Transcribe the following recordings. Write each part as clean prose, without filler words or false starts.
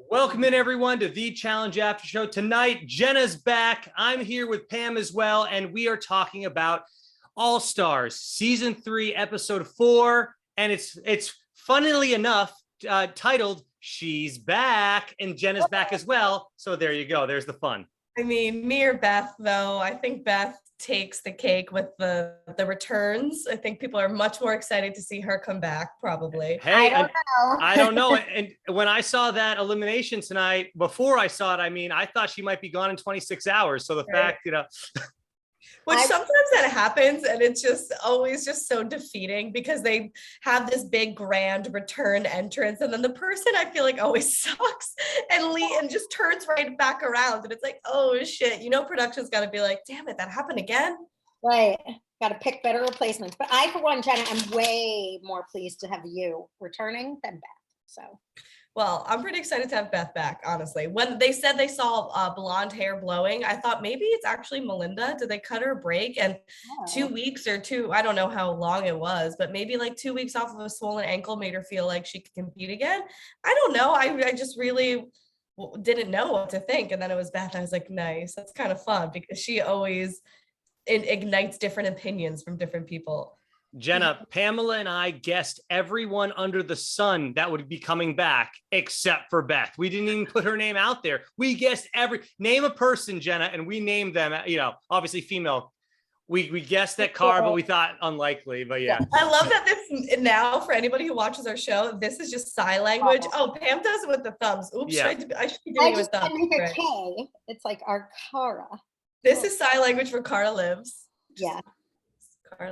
Welcome in, everyone, to the Challenge After Show. Tonight, Jenna's back. I'm here with Pam as well, and we are talking about All Stars Season 3, Episode 4, and it's funnily enough titled She's Back, and Jenna's back as well. So there you go. There's the fun. I mean, me or Beth, though. I think Beth takes the cake with the returns. I think people are much more excited to see her come back, probably. Hey, I don't know. And when I saw that elimination tonight, before I saw it, I thought she might be gone in 26 hours. So the fact, Which sometimes that happens, and it's just always just so defeating because they have this big grand return entrance, and then the person I feel like always sucks and just turns right back around, and it's like, oh shit, production's got to be like, damn it, that happened again. Right, got to pick better replacements. But I, for one, Jenna, am way more pleased to have you returning than Beth. So. Well, I'm pretty excited to have Beth back, honestly. When they said they saw blonde hair blowing, I thought maybe it's actually Melinda. Did they cut her a break? And 2 weeks or two, I don't know how long it was, but maybe like 2 weeks off of a swollen ankle made her feel like she could compete again. I don't know. I just really didn't know what to think. And then it was Beth. I was like, nice. That's kind of fun because she always ignites different opinions from different people. Jenna, Pamela and I guessed everyone under the sun that would be coming back except for Beth. We didn't even put her name out there. We guessed name a person, Jenna, and we named them, obviously female. We guessed that Cara, but we thought unlikely, but yeah. I love that this now, for anybody who watches our show, this is just sign language. Oh, Pam does it with the thumbs. Oops, yeah. I should be doing it with thumbs. Right. K. It's like our Cara. This is sign language for Cara lives. Yeah.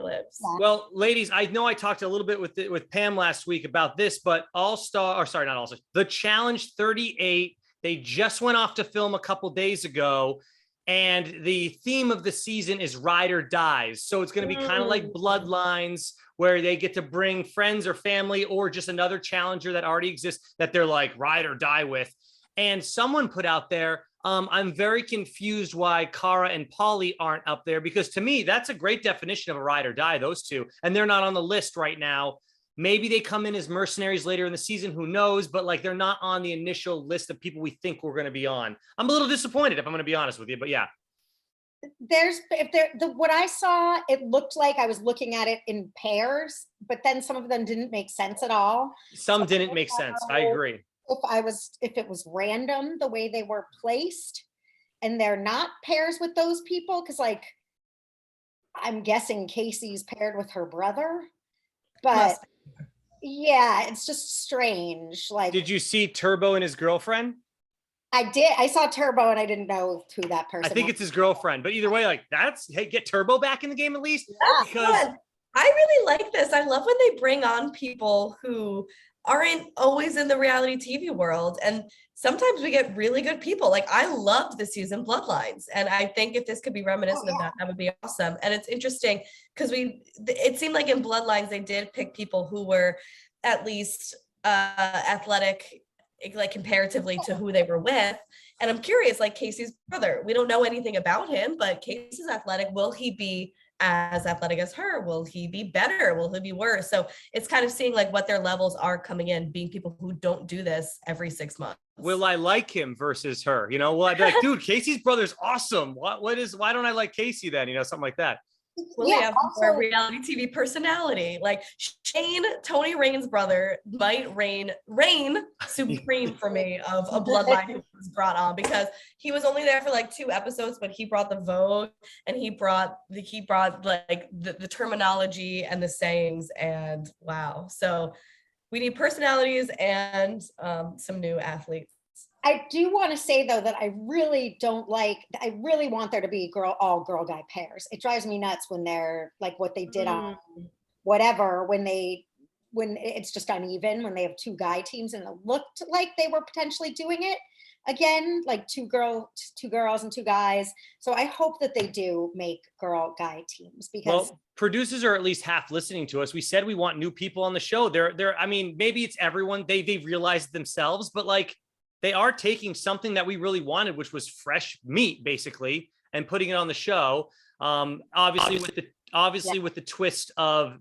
Lips. Well, ladies, I know I talked a little bit with Pam last week about this, but the Challenge 38, they just went off to film a couple days ago, and the theme of the season is ride or dies. So it's going to be kind of like Bloodlines, where they get to bring friends or family or just another challenger that already exists that they're like ride or die with. And someone put out there, I'm very confused why Cara and Pauly aren't up there, because to me, that's a great definition of a ride or die, those two. And they're not on the list right now. Maybe they come in as mercenaries later in the season, who knows? But like, they're not on the initial list of people we think we're going to be on. I'm a little disappointed, if I'm going to be honest with you, but yeah. What I saw, it looked like I was looking at it in pairs, but then some of them didn't make sense at all. Some didn't make sense. I agree. If it was random the way they were placed and they're not pairs with those people, because like I'm guessing Casey's paired with her brother, but yeah, it's just strange. Like, did you see Turbo and his girlfriend? I did. I saw Turbo and I didn't know who that person was. I think it's his girlfriend, but either way, like get Turbo back in the game at least. Yeah, because I really like this. I love when they bring on people who aren't always in the reality TV world. And sometimes we get really good people. Like I loved the season Bloodlines. And I think if this could be reminiscent of that would be awesome. And it's interesting because it seemed like in Bloodlines, they did pick people who were at least athletic, like comparatively to who they were with. And I'm curious, like Casey's brother, we don't know anything about him, but Casey's athletic. Will he be as athletic as her? Will he be better? Will he be worse? So it's kind of seeing like what their levels are coming in, being people who don't do this every 6 months. Will I like him versus her? Will I be like, dude, Casey's brother's awesome. Why don't I like Casey then? Something like that. Will he have a reality TV personality? Like Shane, Tony Rain's brother, might reign supreme for me of a bloodline who was brought on, because he was only there for like 2 episodes, but he brought the vogue and he brought like the terminology and the sayings, and wow. So we need personalities and some new athletes. I do want to say though that I really want there to be all girl guy pairs. It drives me nuts when they're like what they did on whatever, when it's just uneven, when they have 2 guy teams, and it looked like they were potentially doing it again, like 2 girls and 2 guys. So I hope that they do make girl guy teams, because producers are at least half listening to us. We said we want new people on the show. Maybe it's everyone, they've realized themselves, but like, they are taking something that we really wanted, which was fresh meat, basically, and putting it on the show. Obviously with the twist of,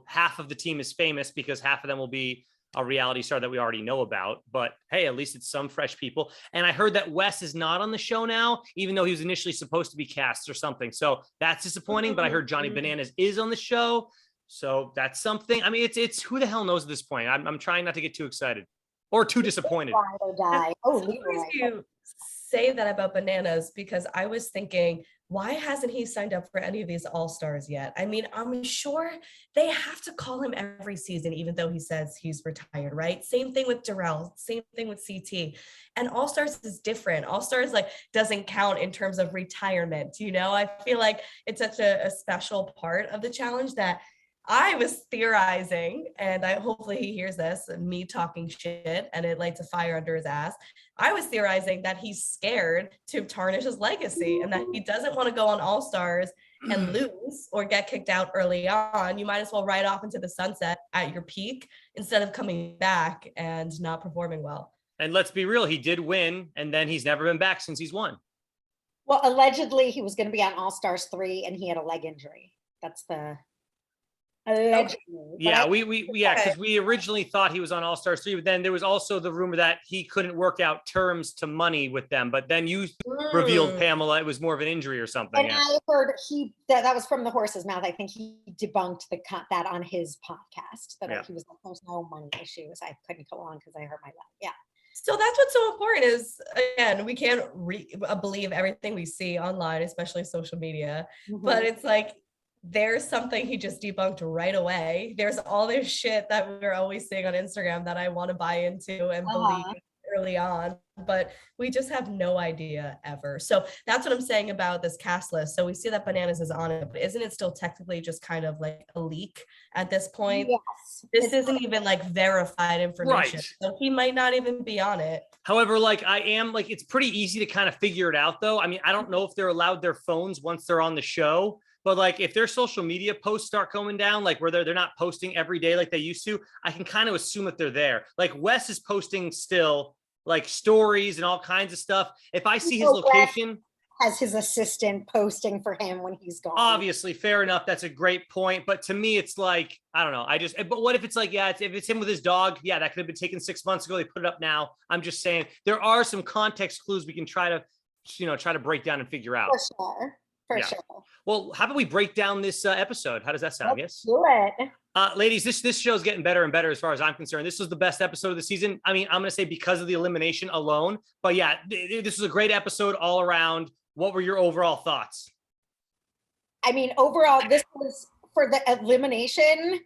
half of the team is famous because half of them will be a reality star that we already know about, but hey, at least it's some fresh people. And I heard that Wes is not on the show now, even though he was initially supposed to be cast or something. So that's disappointing, but I heard Johnny Bananas is on the show. So that's something. I mean, it's who the hell knows at this point. I'm trying not to get too excited or too disappointed. Oh, Leroy. You say that about Bananas, because I was thinking, why hasn't he signed up for any of these all-stars yet? I mean, I'm sure they have to call him every season, even though he says he's retired, right? Same thing with Darrell, same thing with CT. And all-stars is different. All-stars like doesn't count in terms of retirement, you know? I feel like it's such a special part of the challenge that I was theorizing, and hopefully he hears this, me talking shit, and it lights a fire under his ass. I was theorizing that he's scared to tarnish his legacy and that he doesn't want to go on All Stars and lose or get kicked out early on. You might as well ride off into the sunset at your peak instead of coming back and not performing well. And let's be real, he did win, and then he's never been back since he's won. Well, allegedly he was going to be on All Stars 3 and he had a leg injury. That's the allegedly. Yeah, because we originally thought he was on All Stars 3, but then there was also the rumor that he couldn't work out terms to money with them. But then you revealed, Pamela, it was more of an injury or something. And I heard that was from the horse's mouth. I think he debunked that on his podcast, that he was like, there's no money issues. I couldn't go on because I hurt my leg. Yeah. So that's what's so important is, again, we can't believe everything we see online, especially social media, but it's like, there's something he just debunked right away. There's all this shit that we're always seeing on Instagram that I want to buy into and believe early on, but we just have no idea ever. So that's what I'm saying about this cast list. So we see that Bananas is on it, but isn't it still technically just kind of like a leak at this point? Yes. This isn't even like verified information. Right. So he might not even be on it. However, like it's pretty easy to kind of figure it out though. I mean, I don't know if they're allowed their phones once they're on the show. But like if their social media posts start coming down, like where they're not posting every day like they used to, I can kind of assume that they're there. Like Wes is posting still like stories and all kinds of stuff. If I see his location, has his assistant posting for him when he's gone. Obviously, fair enough. That's a great point. But to me, it's like, I don't know. But what if it's like, if it's him with his dog, that could have been taken 6 months ago. They put it up now. I'm just saying there are some context clues we can try to break down and figure out. For sure. Well, how about we break down this episode? How does that sound? Let's do it. Ladies, this show is getting better and better as far as I'm concerned. This was the best episode of the season. I mean, I'm going to say because of the elimination alone. But yeah, this was a great episode all around. What were your overall thoughts? I mean, overall, this was for the elimination.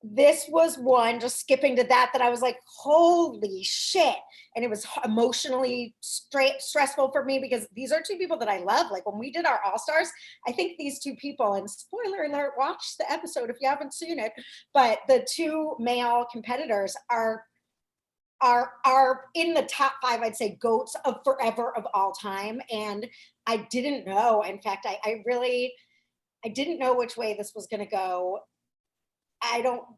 This was one, just skipping to that I was like, holy shit. And it was emotionally stressful for me because these are two people that I love. Like when we did our All-Stars, I think these two people, and spoiler alert, watch the episode if you haven't seen it, but the two male competitors are in the top 5, I'd say, GOATs of forever of all time. And I didn't know. In fact, I didn't know which way this was going to go.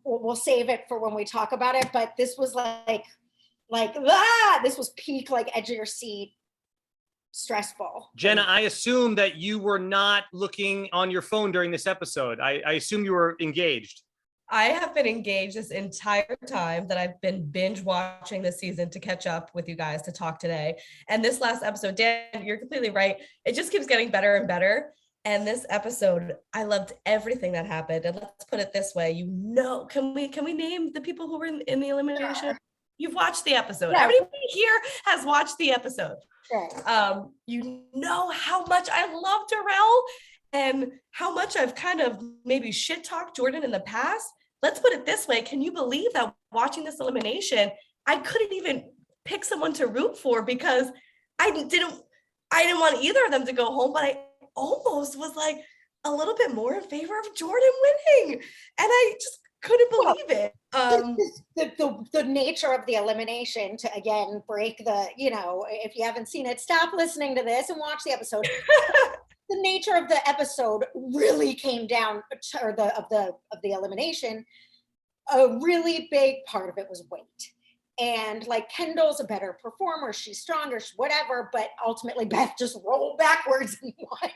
We'll save it for when we talk about it, but this was this was peak, like edge of your seat, stressful. Jenna, I assume that you were not looking on your phone during this episode. I assume you were engaged. I have been engaged this entire time that I've been binge watching this season to catch up with you guys to talk today. And this last episode, Dan, you're completely right. It just keeps getting better and better. And this episode, I loved everything that happened. And let's put it this way, can we name the people who were in the elimination? Sure. You've watched the episode. Yeah. Everybody here has watched the episode. Sure. You know how much I love Darrell and how much I've kind of maybe shit talked Jordan in the past. Let's put it this way. Can you believe that watching this elimination, I couldn't even pick someone to root for because I didn't want either of them to go home, but I almost was like a little bit more in favor of Jordan winning. And I just couldn't believe it. The nature of the elimination, to again break if you haven't seen it, stop listening to this and watch the episode. The nature of the episode really came down to, of the elimination. A really big part of it was weight. And like Kendall's a better performer, she's stronger, whatever, but ultimately Beth just rolled backwards and won,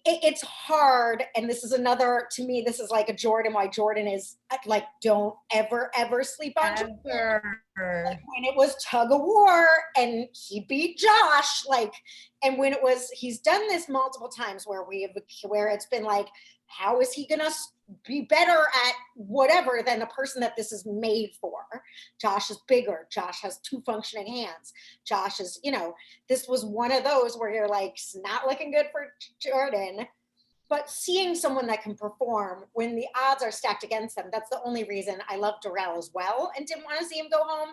it's hard. And this is another, to me, this is like a Jordan, why Jordan is like, don't ever sleep on Jordan. Like when it was tug of war and he beat Josh, like, and when it was, he's done this multiple times where it's been like, how is he gonna be better at whatever than the person that this is made for? Josh is bigger. Josh has 2 functioning hands. Josh is, this was one of those where you're like, it's not looking good for Jordan. But seeing someone that can perform when the odds are stacked against them, that's the only reason I love Darrell as well and didn't want to see him go home.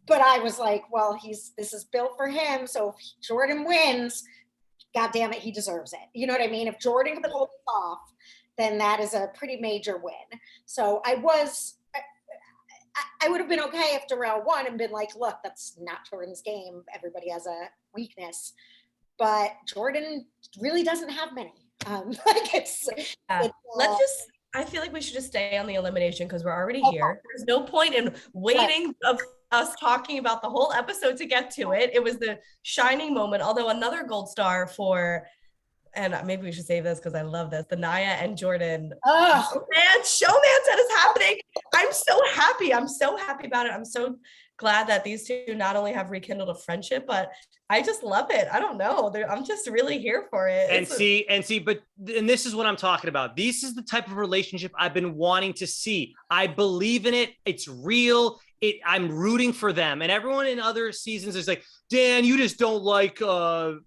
But I was like, well, this is built for him. So if Jordan wins, God damn it, he deserves it. You know what I mean? If Jordan can pull this off, then that is a pretty major win. So I would have been okay if Darrell won and been like, look, that's not Jordan's game. Everybody has a weakness. But Jordan really doesn't have many. I feel like we should just stay on the elimination because we're already here. There's no point in waiting of us talking about the whole episode to get to it. It was the shining moment, although another gold star for, and maybe we should save this because I love this, the Nia and Jordan showmance that is happening. I'm so happy. I'm so happy about it. I'm so glad that these two not only have rekindled a friendship, but I just love it. I don't know. I'm just really here for it. And this is what I'm talking about. This is the type of relationship I've been wanting to see. I believe in it. It's real. I'm rooting for them. And everyone in other seasons is like, Dan, you just don't like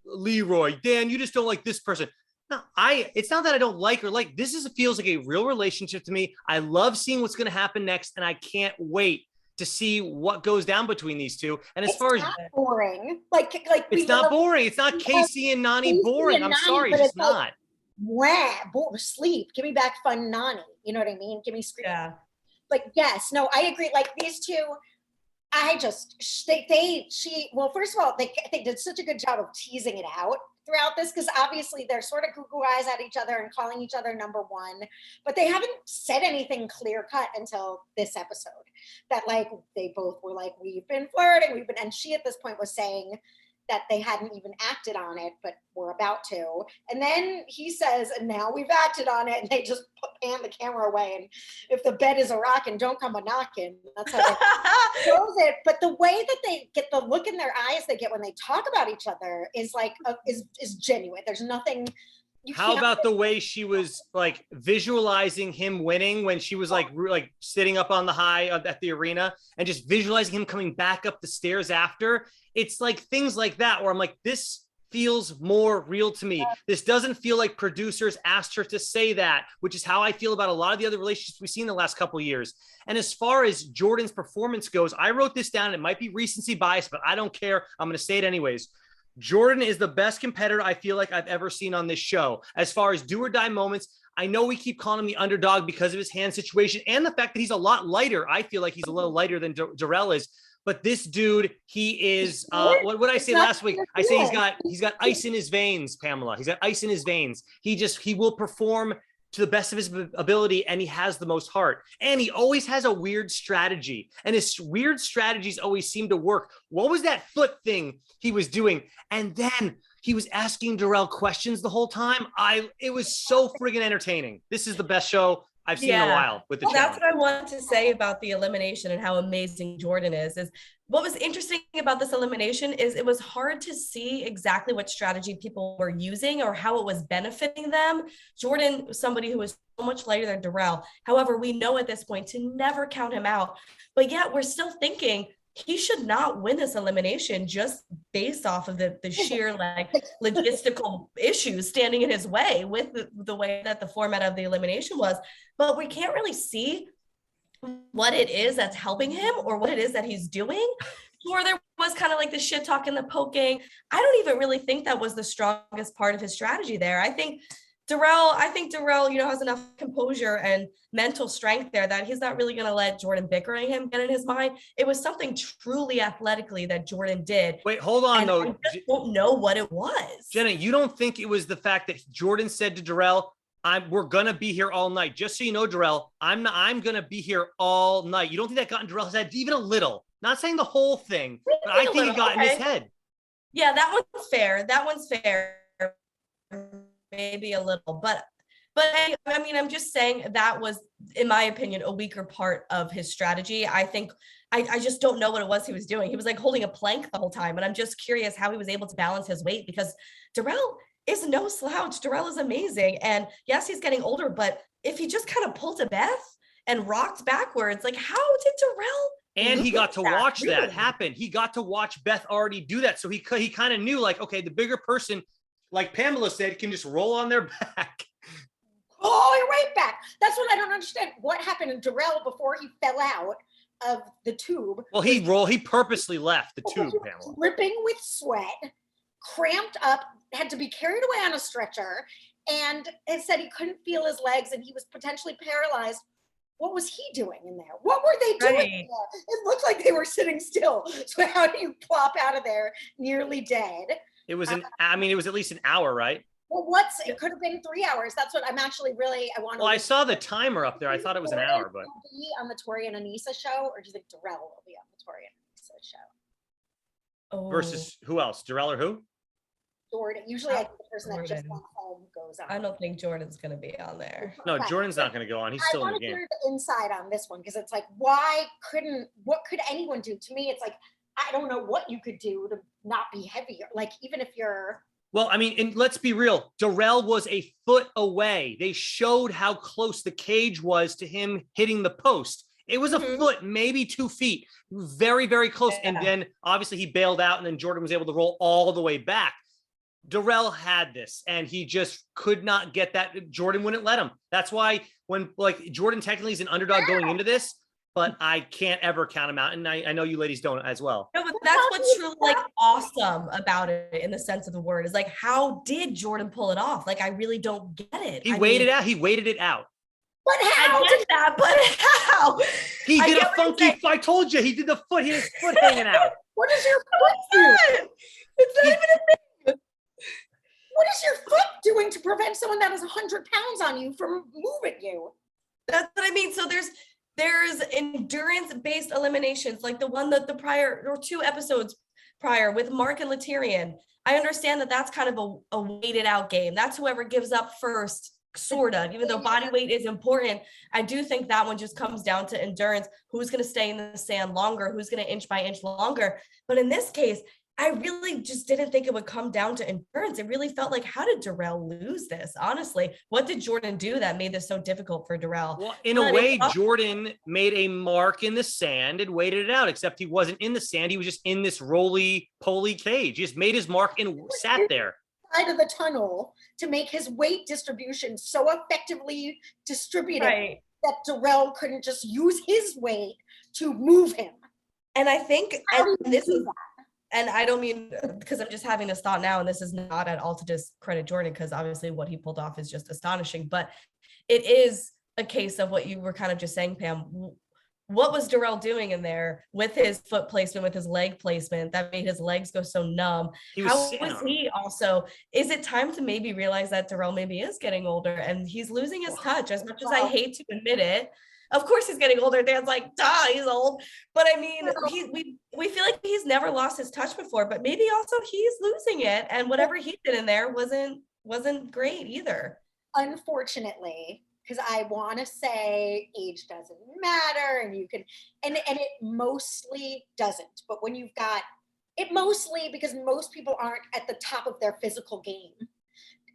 Leroy. Dan, you just don't like this person. No, it's not that I don't like or like. Feels like a real relationship to me. I love seeing what's going to happen next, and I can't wait to see what goes down between these two. And as far as boring, it's not boring. It's not Casey and Nani boring. I'm sorry, it's just not. Sleep. Give me back fun Nani. You know what I mean? Give me screen. Yeah. But yes, no, I agree. Like these two, first of all, they did such a good job of teasing it out throughout this, because obviously they're sort of cuckoo eyes at each other and calling each other number one, but they haven't said anything clear cut until this episode that like they both were like, we've been flirting, and she at this point was saying that they hadn't even acted on it, but were about to. And then he says, and now we've acted on it, and they just pan the camera away. And if the bed is a rockin', don't come a knockin'. That's how they shows it. But the way that they get, the look in their eyes they get when they talk about each other is like, is genuine. There's nothing. How about the way she was like visualizing him winning when she was like sitting up on the high at the arena and just visualizing him coming back up the stairs after? It's like things like that where I'm like, this feels more real to me. This doesn't feel like producers asked her to say that, which is how I feel about a lot of the other relationships we've seen in the last couple of years. And as far as Jordan's performance goes, I wrote this down. It might be recency bias, but I don't care. I'm going to say it anyways. Jordan is the best competitor I feel like I've ever seen on this show. As far as do or die moments, I know we keep calling him the underdog because of his hand situation and the fact that he's a lot lighter. I feel like he's a little lighter than Darrell is. But this dude, he is, what did I say last week? I say he's got ice in his veins, Pamela. He's got ice in his veins. He will perform to the best of his ability, and he has the most heart. And he always has a weird strategy, and his weird strategies always seem to work. What was that foot thing he was doing? And then he was asking Darrell questions the whole time. It was so friggin' entertaining. This is the best show I've seen in a while with the challenge. That's what I wanted to say about the elimination and how amazing Jordan is what was interesting about this elimination is it was hard to see exactly what strategy people were using or how it was benefiting them. Jordan was somebody who was so much lighter than Darrell. However, we know at this point to never count him out, but yet we're still thinking he should not win this elimination just based off of the sheer like logistical issues standing in his way with the way that the format of the elimination was. But we can't really see what it is that's helping him or what it is that he's doing. Or there was kind of like the shit talking, the poking. I don't even really think that was the strongest part of his strategy there. I think Darrell, has enough composure and mental strength there that he's not really going to let Jordan bickering him get in his mind. It was something truly athletically that Jordan did. Wait, hold on though. I just don't know what it was. Jenna, you don't think it was the fact that Jordan said to Darrell, we're going to be here all night. Just so you know, Darrell, I'm going to be here all night. You don't think that got in Darrell's head even a little? Not saying the whole thing, but I think it got in his head. Yeah, that one's fair. maybe a little, but I mean, I'm just saying that was, in my opinion, a weaker part of his strategy. I think I just don't know what it was he was doing. He was like holding a plank the whole time. And I'm just curious how he was able to balance his weight, because Darrell is no slouch. Darrell is amazing. And yes, he's getting older, but if he just kind of pulled to Beth and rocked backwards, like how did Darrell? And he got to watch that happen. He got to watch Beth already do that. So he kind of knew, like, okay, the bigger person, like Pamela said, can just roll on their back. Oh, you're right back. That's what I don't understand. What happened to Darrell before he fell out of the tube? Well, he purposely left the tube, Pamela. Dripping with sweat, cramped up, had to be carried away on a stretcher, and it said he couldn't feel his legs and he was potentially paralyzed. What was he doing in there? What were they doing in there? It looked like they were sitting still. So how do you plop out of there nearly dead? It was it was at least an hour, right? Well, it could have been 3 hours. That's what I'm actually I want to. Well, I saw the timer up there. I thought it was an hour, but. Will be on the Tori and Anissa show, or do you think Darrell will be on the Tori and Anissa show? Oh. Versus who else? Darrell or who? Jordan. Usually I think the person that just went home goes on. I don't think Jordan's going to be on there. No, Jordan's not going to go on. He's still in the game. I want to hear the inside on this one, because it's like, what could anyone do? To me, it's like, I don't know what you could do to not be heavier. Like, even if you're. Well, I mean, and let's be real. Darrell was a foot away. They showed how close the cage was to him hitting the post. It was a foot, maybe 2 feet. Very, very close. Yeah. And then obviously he bailed out, and then Jordan was able to roll all the way back. Darrell had this, and he just could not get that. Jordan wouldn't let him. That's why when, like, Jordan technically is an underdog going into this, but I can't ever count him out. And I know you ladies don't as well. No, but that's what's truly like awesome about it in the sense of the word, is like, how did Jordan pull it off? Like, I really don't get it. He waited it out. But how? I get that, but how? He did a funky, I told you, he did the foot, he had his foot hanging out. What is your foot doing? It's not even a thing. What is your foot doing to prevent someone that is 100 pounds on you from moving you? That's what I mean. So there's endurance-based eliminations, like the one that the prior, or 2 episodes prior with Mark and Laterian. I understand that that's kind of a weighted out game. That's whoever gives up first, sort of, even though body weight is important. I do think that one just comes down to endurance. Who's going to stay in the sand longer? Who's going to inch by inch longer? But in this case, I really just didn't think it would come down to endurance. It really felt like, how did Darrell lose this? Honestly, what did Jordan do that made this so difficult for Darrell? Well, in a way, Jordan made a mark in the sand and waited it out, except he wasn't in the sand. He was just in this roly-poly cage. He just made his mark and sat there. Side of the tunnel to make his weight distribution so effectively distributed that Darrell couldn't just use his weight to move him. And I think, and I don't mean, because I'm just having this thought now, and this is not at all to discredit Jordan, because obviously what he pulled off is just astonishing, but it is a case of what you were kind of just saying, Pam. What was Darrell doing in there with his foot placement, with his leg placement that made his legs go so numb? How was he also? Is it time to maybe realize that Darrell maybe is getting older and he's losing his touch? As much as I hate to admit it, of course he's getting older. Dan's like, duh, he's old. But I mean, we feel like he's never lost his touch before, but maybe also he's losing it. And whatever he did in there wasn't great either. Unfortunately, because I want to say age doesn't matter, and you can, and it mostly doesn't. But when you've got it, mostly because most people aren't at the top of their physical game.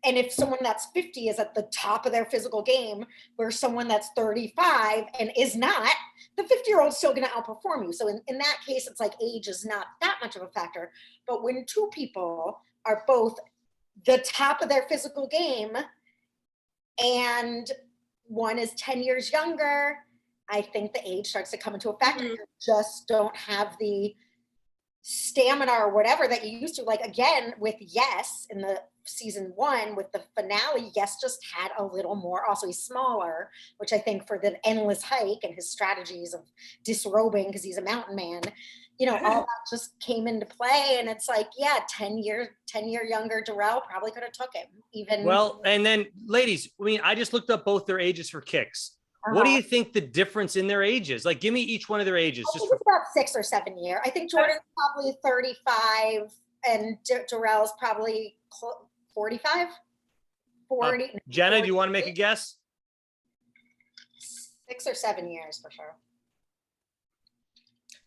And if someone that's 50 is at the top of their physical game, where someone that's 35 and is not, the 50-year-old's still going to outperform you. So in that case, it's like age is not that much of a factor. But when 2 people are both the top of their physical game and one is 10 years younger, I think the age starts to come into a factor. You just don't have the stamina or whatever that you used to. Like, again, with Yes in the season 1, with the finale, Yes just had a little more. Also, he's smaller, which I think for the endless hike and his strategies of disrobing because he's a mountain man, you know, all that just came into play. And it's like, yeah, 10-year younger Darrell probably could have took him even. Well, and then ladies, I mean, I just looked up both their ages for kicks. What do you think the difference in their ages? Like, give me each one of their ages. I think it's about 6 or 7 years. I think Jordan's probably 35 and Darrell's probably 45. 40. Jenna, 40, do you want to make a guess? 6 or 7 years for sure.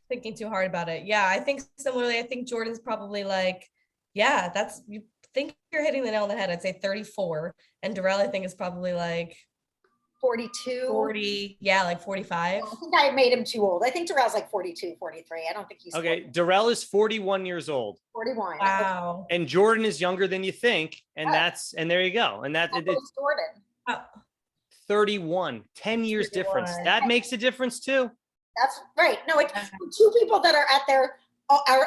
Thinking too hard about it. Yeah, I think similarly. I think Jordan's probably like, yeah, that's, you think you're hitting the nail on the head. I'd say 34. And Darrell, I think, is probably like 42. 40. Yeah, like 45. I think I made him too old. I think Darrell's like 42, 43. I don't think he's Okay. 40. Darrell is 41 years old. 41. Wow. And Jordan is younger than you think. And and there you go. And it's Jordan. 31, 10 years 31. difference. That makes a difference too. That's right. No, it's two people that are at their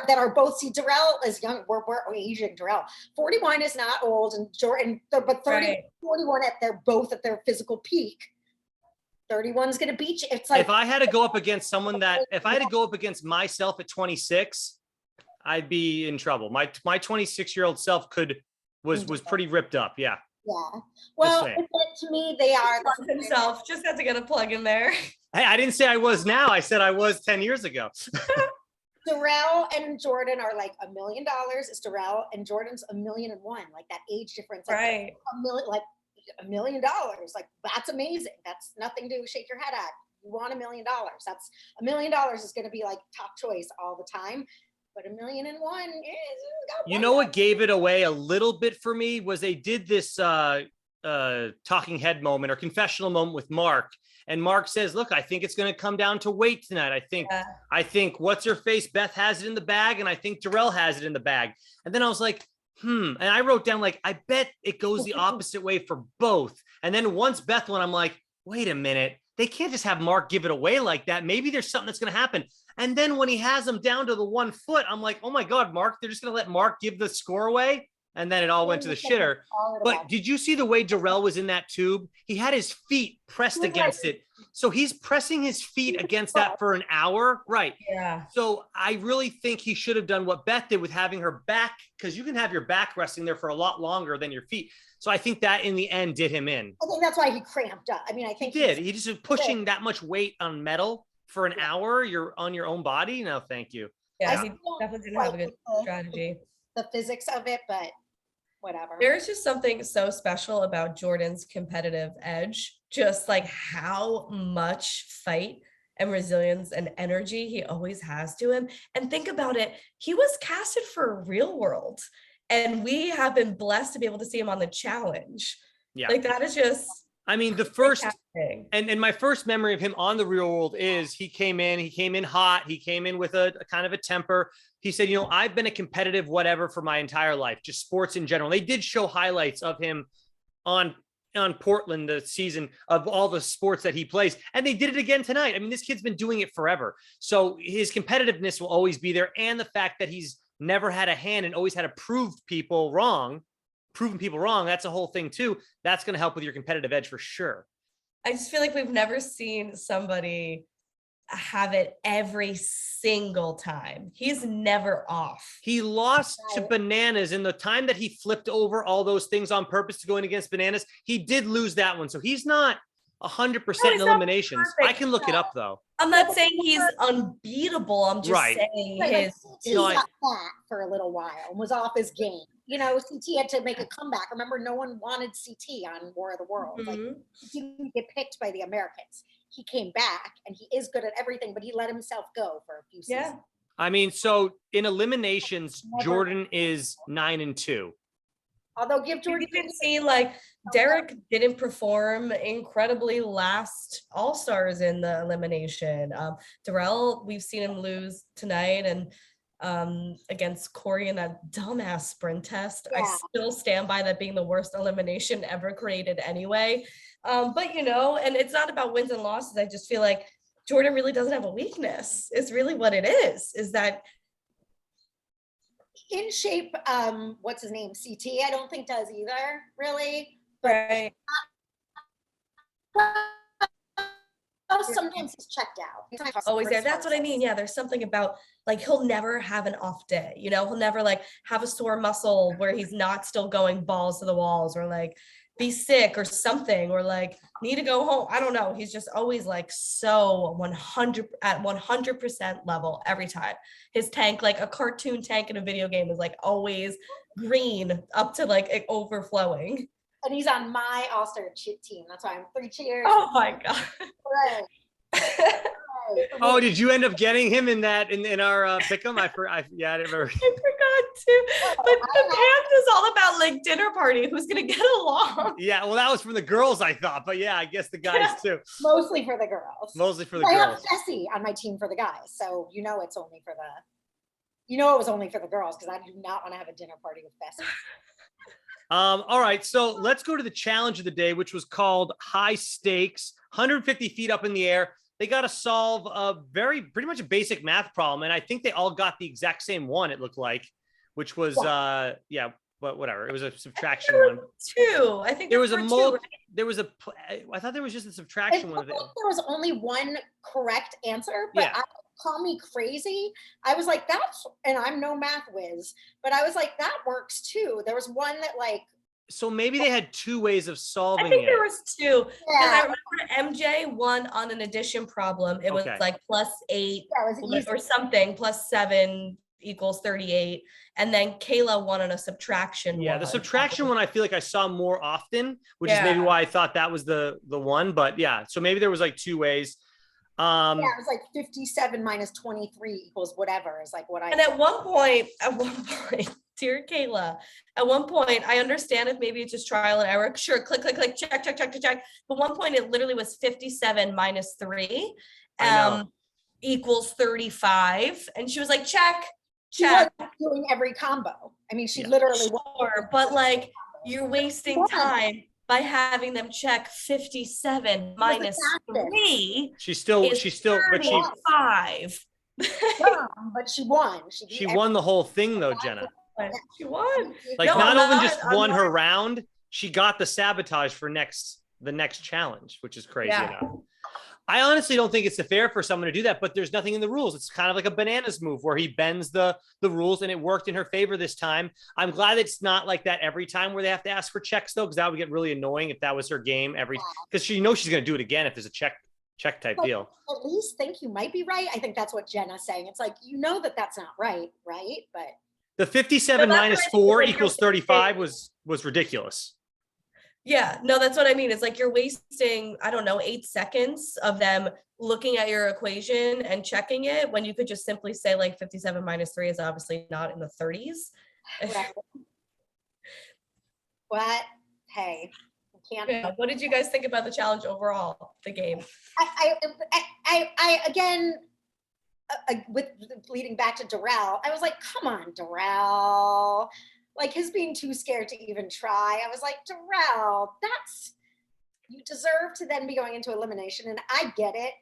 that are both. See, Darrell is young. We're aging Darrell. 41 is not old, and Jordan, but 30, Right. 41 at both at their physical peak. 31's gonna beat you. It's like, If I had to go up against if I had to go up against myself at 26, I'd be in trouble. My 26-year-old self was pretty ripped up. Yeah. yeah. Well, to me, they are Himself just had to get a plug in there. Hey, I didn't say I was now. I said I was 10 years ago. Darrell and Jordan are like $1 million. Is Darrell and Jordan's $1.1 million? Like that age difference. Like Right. $1 million. Like that's amazing. That's nothing to shake your head at. You want $1 million. That's $1 million is going to be like top choice all the time. But $1.1 million is. You know what gave it away a little bit for me was they did this talking head moment or confessional moment with Mark. And Mark says, look, I think it's going to come down to weight tonight. I think what's her face? Beth has it in the bag. And I think Darrell has it in the bag. And then I was like, And I wrote down, like, I bet it goes the opposite way for both. And then once Beth went, I'm like, wait a minute. They can't just have Mark give it away like that. Maybe there's something that's going to happen. And then when he has them down to the 1 foot, I'm like, oh my God, Mark, they're just going to let Mark give the score away. And then it all went to the shitter. But did you see the way Darrell was in that tube? He had his feet pressed against it. So he's pressing his feet against that for an hour. Right. Yeah. So I really think he should have done what Beth did with having her back, because you can have your back resting there for a lot longer than your feet. So I think that in the end did him in. I think that's why he cramped up. I mean, I think he did. He just was pushing that much weight on metal for an hour. You're on your own body. No, thank you. Yeah, he definitely didn't have a good strategy. The physics of it, but whatever. There's just something so special about Jordan's competitive edge, just like how much fight and resilience and energy he always has to him. And think about it, he was casted for Real World, and we have been blessed to be able to see him on The Challenge. Yeah. Like that is just, I mean, the first, and my first memory of him on The Real World is he came in hot. He came in with a kind of a temper. He said, you know, I've been a competitive whatever for my entire life, just sports in general. They did show highlights of him on Portland, the season of all the sports that he plays. And they did it again tonight. I mean, this kid's been doing it forever. So his competitiveness will always be there. And the fact that he's never had a hand and always had to proving people wrong. That's a whole thing too. That's going to help with your competitive edge for sure. I just feel like we've never seen somebody have it every single time. He's never off. He lost to Bananas in the time that he flipped over all those things on purpose to go in against Bananas. He did lose that one. So he's not 100% in eliminations. I can look it up though. I'm not saying he's unbeatable. I'm just saying he got fat for a little while and was off his game. You know, CT had to make a comeback. Remember, no one wanted CT on War of the Worlds. Like, he didn't get picked by the Americans. He came back and he is good at everything, but he let himself go for a few seasons. I mean, so in eliminations, Jordan is 9-2. Although give Jordan, you can see like Derek didn't perform incredibly last All-Stars in the elimination. Darrell, we've seen him lose tonight and against Corey in that dumbass sprint test. I still stand by that being the worst elimination ever created anyway. But you know, and it's not about wins and losses. I just feel like Jordan really doesn't have a weakness. It's really what it is that in shape, what's his name? CT, I don't think does either, really. But sometimes he's checked out. Always there. That's what I mean. Yeah, there's something about like he'll never have an off day. You know, he'll never like have a sore muscle where he's not still going balls to the walls or like be sick or something or like need to go home. I don't know. He's just always like so 100% level every time. His tank, like a cartoon tank in a video game, is like always green up to like overflowing. And he's on my All-Star team. That's why I'm 3 cheers. Oh my God. Right. Oh, did you end up getting him in our pick'em? I didn't remember. I forgot to. But the Pam's is all about like dinner party. Who's gonna get along? Yeah, well, that was from the girls, I thought, but yeah, I guess the guys too. Mostly for the girls. Mostly for the I girls. have Jesse on my team for the guys, so it was only for the girls because I do not want to have a dinner party with Bessie. All right, so let's go to the challenge of the day, which was called High Stakes, 150 feet up in the air. They got to solve a pretty much a basic math problem. And I think they all got the exact same one, it looked like, which was, but whatever. It was a subtraction one. Two. I think there was a two, right? I thought there was just a subtraction one. There was only one correct answer, but call me crazy. I was like, and I'm no math whiz, but I was like, that works too. There was one that so maybe they had 2 ways of solving it. I think there was 2. Because I remember MJ won on an addition problem. It was like +8 or something, +7 equals 38. And then Kayla won on a subtraction one. The subtraction one I feel like I saw more often, which is maybe why I thought that was the one. But yeah, so maybe there was like 2 ways. It was like 57 minus 23 equals whatever is like what I. And at one point, dear Kayla, at one point, I understand if maybe it's just trial and error. Sure, click, check. But one point, it literally was 57 minus 3 equals 35. And she was like, check. She was doing every combo. I mean, she literally was. But like, you're wasting time by having them check 57 minus 3. She's still, but she 5. But she won. She won the whole thing though, Jenna. She won. Like not only just won her round, she got the sabotage for the next challenge, which is crazy enough. I honestly don't think it's fair for someone to do that, but there's nothing in the rules. It's kind of like a bananas move where he bends the rules, and it worked in her favor this time. I'm glad it's not like that every time where they have to ask for checks though, because that would get really annoying if that was her game because she knows she's going to do it again if there's a check type deal. At least think you might be right. I think that's what Jenna's saying. It's like, that's not right? But the 57 minus 4 equals 35 was ridiculous. Yeah, no, that's what I mean. It's like you're wasting, 8 seconds of them looking at your equation and checking it when you could just simply say like 57 minus 3 is obviously not in the 30s. What? Hey, I can't. Yeah. What did you guys think about the challenge overall, the game? I again, with leading back to Darrell, I was like, come on, Darrell. Like his being too scared to even try. I was like, Darrell, you deserve to then be going into elimination. And I get it.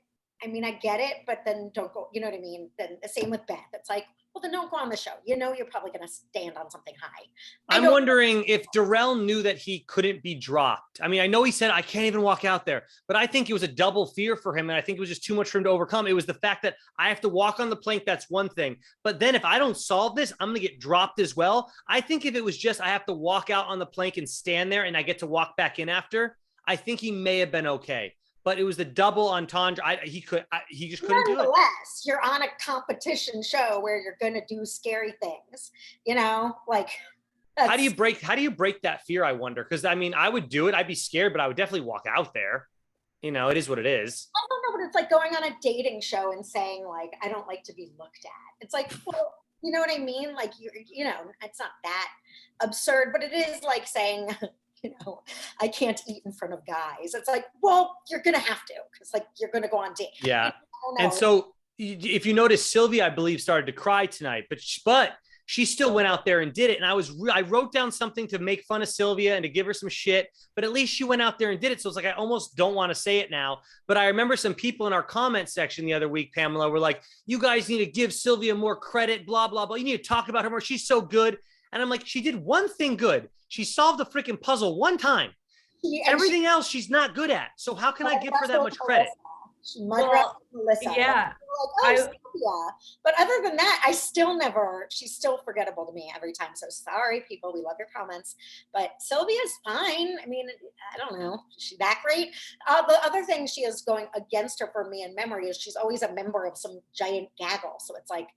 I get it, but then don't go, you know what I mean? Then the same with Beth. It's like, well, then don't go on the show. You're probably going to stand on something high. I'm wondering if Darrell knew that he couldn't be dropped. I mean, I know he said, I can't even walk out there, but I think it was a double fear for him. And I think it was just too much for him to overcome. It was the fact that I have to walk on the plank. That's one thing. But then if I don't solve this, I'm going to get dropped as well. I think if it was just, I have to walk out on the plank and stand there and I get to walk back in after, I think he may have been okay. But it was the double entendre. He just couldn't do it. Nonetheless, you're on a competition show where you're going to do scary things, like. How do you break that fear? I wonder. Cause I mean, I would do it. I'd be scared, but I would definitely walk out there. It is what it is. I don't know, but it's like going on a dating show and saying like, I don't like to be looked at. It's like, well, you know what I mean? Like it's not that absurd, but it is like saying, I can't eat in front of guys. It's like, well, you're going to have to, because like, you're going to go on date. Yeah. And so if you notice, Sylvia, I believe, started to cry tonight, but she still went out there and did it. And I wrote down something to make fun of Sylvia and to give her some shit, but at least she went out there and did it. So it's like, I almost don't want to say it now, but I remember some people in our comment section the other week, Pamela, were like, you guys need to give Sylvia more credit, blah, blah, blah. You need to talk about her more. She's so good. And I'm like, she did one thing good. She solved the freaking puzzle one time. Everything else she's not good at. So how can I give her that much credit? Melissa. Yeah. But other than that, she's still forgettable to me every time. So sorry, people, we love your comments, but Sylvia's fine. I mean, I don't know. Is she that great? The other thing she is going against her for me in memory is she's always a member of some giant gaggle. So it's like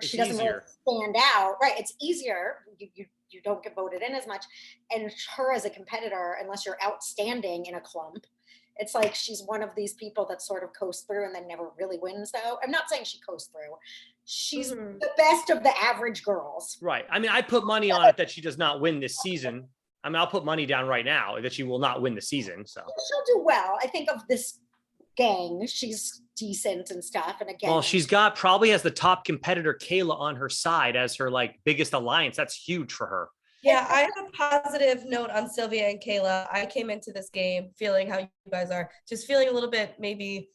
she doesn't really stand out. Right. It's easier. You don't get voted in as much. And her as a competitor, unless you're outstanding in a clump, it's like she's one of these people that sort of coasts through and then never really wins, though. I'm not saying she coasts through. She's the best of the average girls. Right. I mean, I put money on it that she does not win this season. I mean, I'll put money down right now that she will not win the season. So she'll do well. I think of this gang, she's decent and stuff. And again, well, she's got probably has the top competitor Kayla on her side as her like biggest alliance. That's huge for her. Yeah, I have a positive note on Sylvia and Kayla. I came into this game feeling how you guys are, just feeling a little bit maybe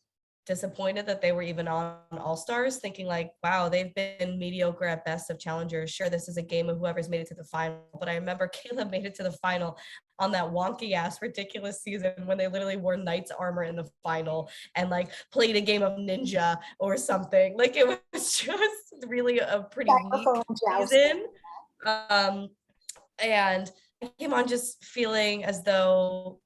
disappointed that they were even on All-Stars, thinking like, wow, they've been mediocre at best of challengers. Sure, this is a game of whoever's made it to the final, but I remember Kayla made it to the final on that wonky ass ridiculous season when they literally wore knight's armor in the final and like played a game of Ninja or something. Like it was just really a pretty weak season. And I came on just feeling as though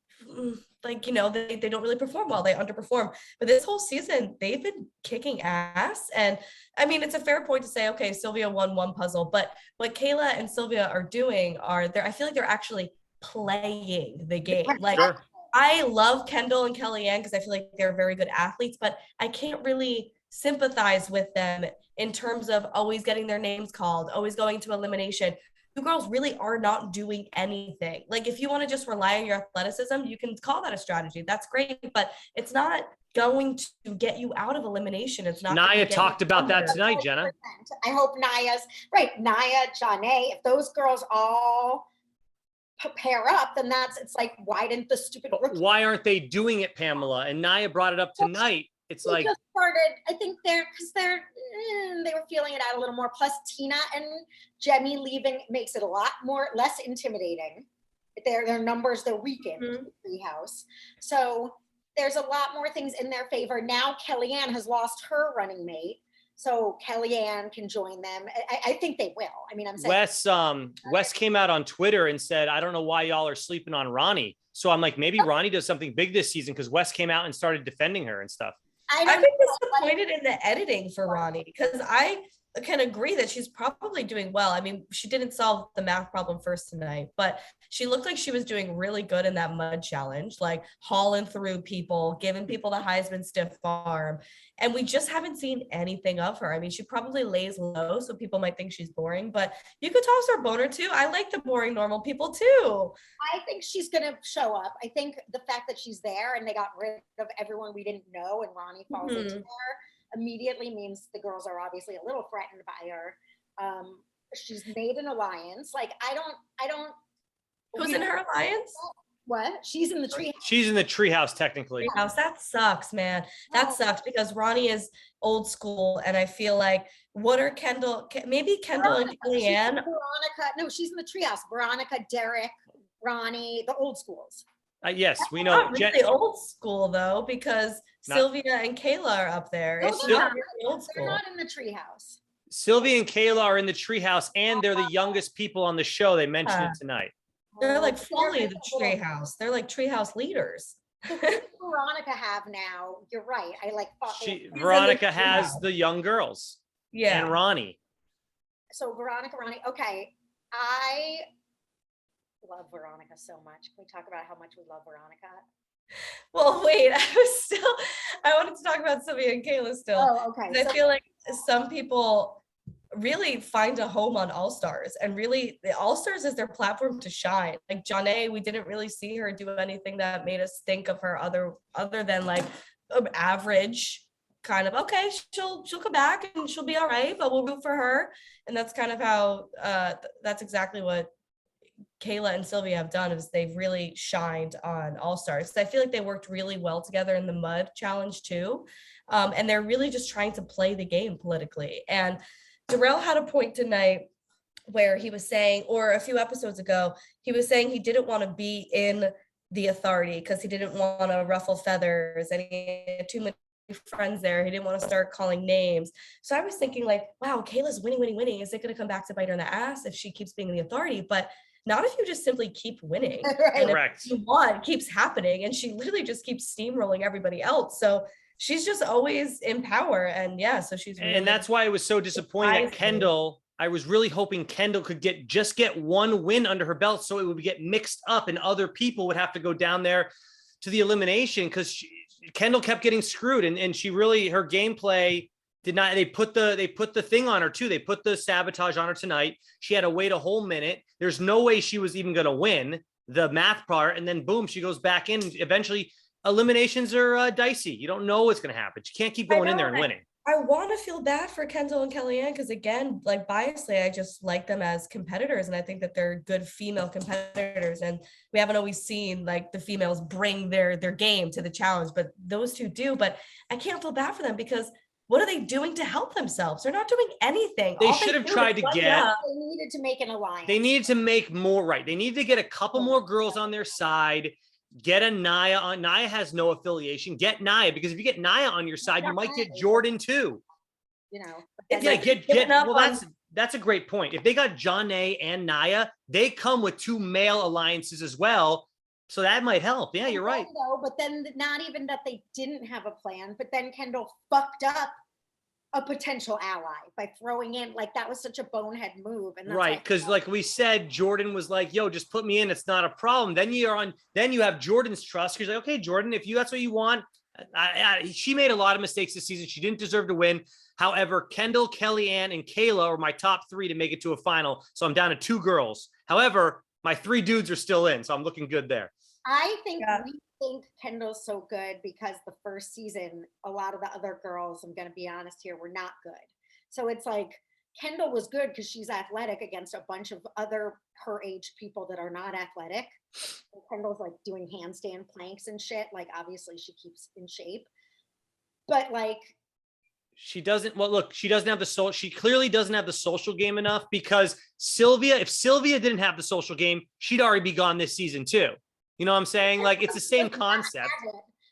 like, you know, they don't really perform well. They underperform. But this whole season, they've been kicking ass. And I mean, it's a fair point to say, okay, Sylvia won one puzzle. But what Kayla and Sylvia are doing I feel like they're actually playing the game. Like, sure. I love Kendall and Kellyanne because I feel like they're very good athletes, but I can't really sympathize with them in terms of always getting their names called, always going to elimination. You girls really are not doing anything. Like if you want to just rely on your athleticism, you can call that a strategy. That's great, but it's not going to get you out of elimination. It's not. Nia talked about that tonight, Jenna. I hope Nia's right. Nia, Johnny, if those girls all pair up, then it's like, why didn't the stupid rookie? Why aren't they doing it, Pamela? And Nia brought it up tonight. It's like just started. I think they were feeling it out a little more. Plus, Tina and Jemmy leaving makes it a lot less intimidating. Their numbers, they're weakened in Treehouse. So there's a lot more things in their favor. Now Kellyanne has lost her running mate. So Kellyanne can join them. I think they will. I mean, I'm saying Wes came out on Twitter and said, I don't know why y'all are sleeping on Ronnie. So I'm like, maybe Ronnie does something big this season because Wes came out and started defending her and stuff. I've been disappointed in the editing for Ronnie because I can agree that she's probably doing well. I mean, she didn't solve the math problem first tonight, but she looked like she was doing really good in that mud challenge, like hauling through people, giving people the Heisman stiff arm. And we just haven't seen anything of her. I mean, she probably lays low, so people might think she's boring, but you could toss her a bone or two. I like the boring normal people too. I think she's going to show up. I think the fact that she's there and they got rid of everyone we didn't know and Ronnie falls into there immediately means the girls are obviously a little threatened by her. She's made an alliance. Like, I don't. Who's in her alliance? What? She's in the Treehouse. She's in the Treehouse, technically. Treehouse. That sucks, man. That sucks because Ronnie is old school, and I feel like maybe Kendall and Kellyanne. Veronica. No, she's in the Treehouse. Veronica, Derek, Ronnie, the old schools. Yes, we know. Not really old school though, because Sylvia and Kayla are up there. No, they're not in the Treehouse. Sylvia and Kayla are in the Treehouse, and they're the youngest people on the show. They mentioned it tonight. They're like fully the Treehouse. They're like Treehouse leaders. Veronica have now. You're right. I like thought Veronica has the young girls. Yeah. And Ronnie. So Veronica, Ronnie. Okay. I love Veronica so much. Can we talk about how much we love Veronica? Well, wait, I wanted to talk about Sylvia and Kayla still. Oh, okay. I feel like some people really find a home on All-Stars, and really the All-Stars is their platform to shine. Like Johnny, we didn't really see her do anything that made us think of her other than like average kind of, okay, she'll come back and she'll be all right, but we'll root for her. And that's kind of how that's exactly what Kayla and Sylvia have done, is they've really shined on All-Stars. I feel like they worked really well together in the mud challenge too. And they're really just trying to play the game politically. And Darrell had a point tonight where he was saying, or a few episodes ago, he was saying he didn't want to be in the authority because he didn't want to ruffle feathers and he had too many friends there. He didn't want to start calling names. So I was thinking like, wow, Kayla's winning. Is it going to come back to bite her in the ass if she keeps being in the authority? But not if you just simply keep winning. Right. And correct. if you want, it keeps happening. And she literally just keeps steamrolling everybody else. So she's just always in power. And yeah, so she's really, and that's why it was so disappointing that Kendall. I was really hoping Kendall could get one win under her belt, so it would get mixed up, and other people would have to go down there to the elimination, because Kendall kept getting screwed, and she really, her gameplay did not. They put the thing on her too. They put the sabotage on her tonight. She had to wait a whole minute. There's no way she was even going to win the math part, and then boom, she goes back in. Eventually, eliminations are dicey. You don't know what's going to happen. You can't keep going in there and winning. I want to feel bad for Kendall and Kellyanne, because again, like biasly, I just like them as competitors, and I think that they're good female competitors, and we haven't always seen like the females bring their game to the challenge, but those two do. But I can't feel bad for them, because what are they doing to help themselves? They're not doing anything. They should have tried to get. They needed to make an alliance. They needed to make more, right? They needed to get a couple more girls on their side. Get a Nia on. Nia has no affiliation. Get Nia, because if you get Nia on your side, you might get Jordan too. You know, yeah, get. Well, that's a great point. If they got Jonna and Nia, they come with two male alliances as well, so that might help. Yeah, you're right. But then not even that they didn't have a plan, but then Kendall fucked up a potential ally by throwing in, like, that was such a bonehead move. And that's right, because like we said, Jordan was like, yo, just put me in, it's not a problem. Then you have Jordan's trust. He's like, okay, Jordan, if that's what you want. She made a lot of mistakes this season. She didn't deserve to win. However, Kendall, Kellyanne, and Kayla are my top three to make it to a final, so I'm down to two girls. However, my three dudes are still in, so I'm looking good there. I think we think Kendall's so good because the first season, a lot of the other girls, I'm going to be honest here, were not good. So it's like Kendall was good because she's athletic against a bunch of other her age people that are not athletic. And Kendall's like doing handstand planks and shit. Like, obviously she keeps in shape, but like, she doesn't. Well, look, she doesn't have the soul. She clearly doesn't have the social game enough, because if Sylvia didn't have the social game, she'd already be gone this season too. You know what I'm saying? Like, it's the same concept.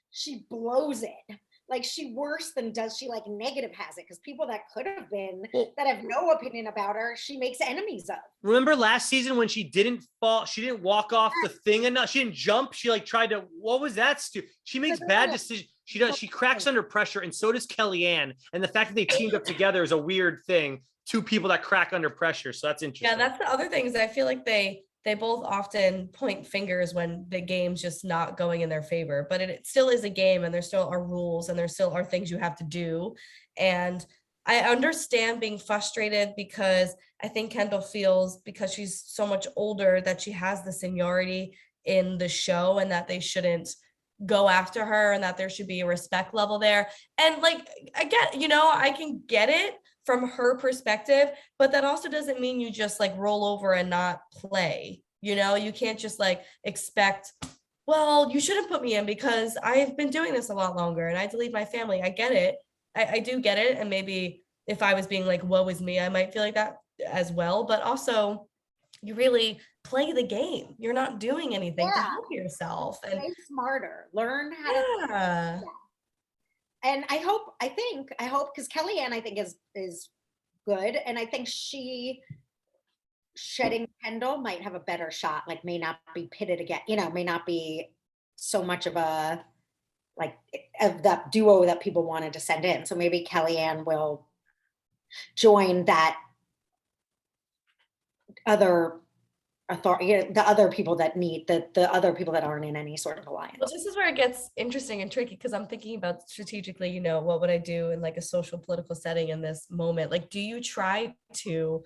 She blows it. Like, she worse than does she, like, negative has it, because people that could have been, that have no opinion about her, she makes enemies of. Remember last season when she didn't fall, she didn't walk off the thing enough, she didn't jump, she like tried to, what was that? She makes bad decisions. She cracks under pressure, and so does Kellyanne. And the fact that they teamed up together is a weird thing. Two people that crack under pressure. So that's interesting. Yeah, that's the other thing, is I feel like they both often point fingers when the game's just not going in their favor, but it still is a game, and there still are rules, and there still are things you have to do. And I understand being frustrated, because I think Kendall feels, because she's so much older, that she has the seniority in the show, and that they shouldn't go after her, and that there should be a respect level there. And like, I can get it from her perspective, but that also doesn't mean you just like roll over and not play. You can't just like expect, well, you shouldn't put me in because I've been doing this a lot longer and I had to leave my family. I get it. I do get it. And maybe if I was being like, woe is me, I might feel like that as well. But also, you really play the game. You're not doing anything to help yourself. And play smarter. Learn how to. Yeah. And I hope, because Kellyanne, I think is good. And I think she shedding Kendall might have a better shot, like may not be pitted again, may not be so much of a, like, of that duo that people wanted to send in. So maybe Kellyanne will join that other authority, the other people that need, the other people that aren't in any sort of alliance. Well, this is where it gets interesting and tricky, because I'm thinking about strategically, what would I do in like a social political setting in this moment? Like, do you try to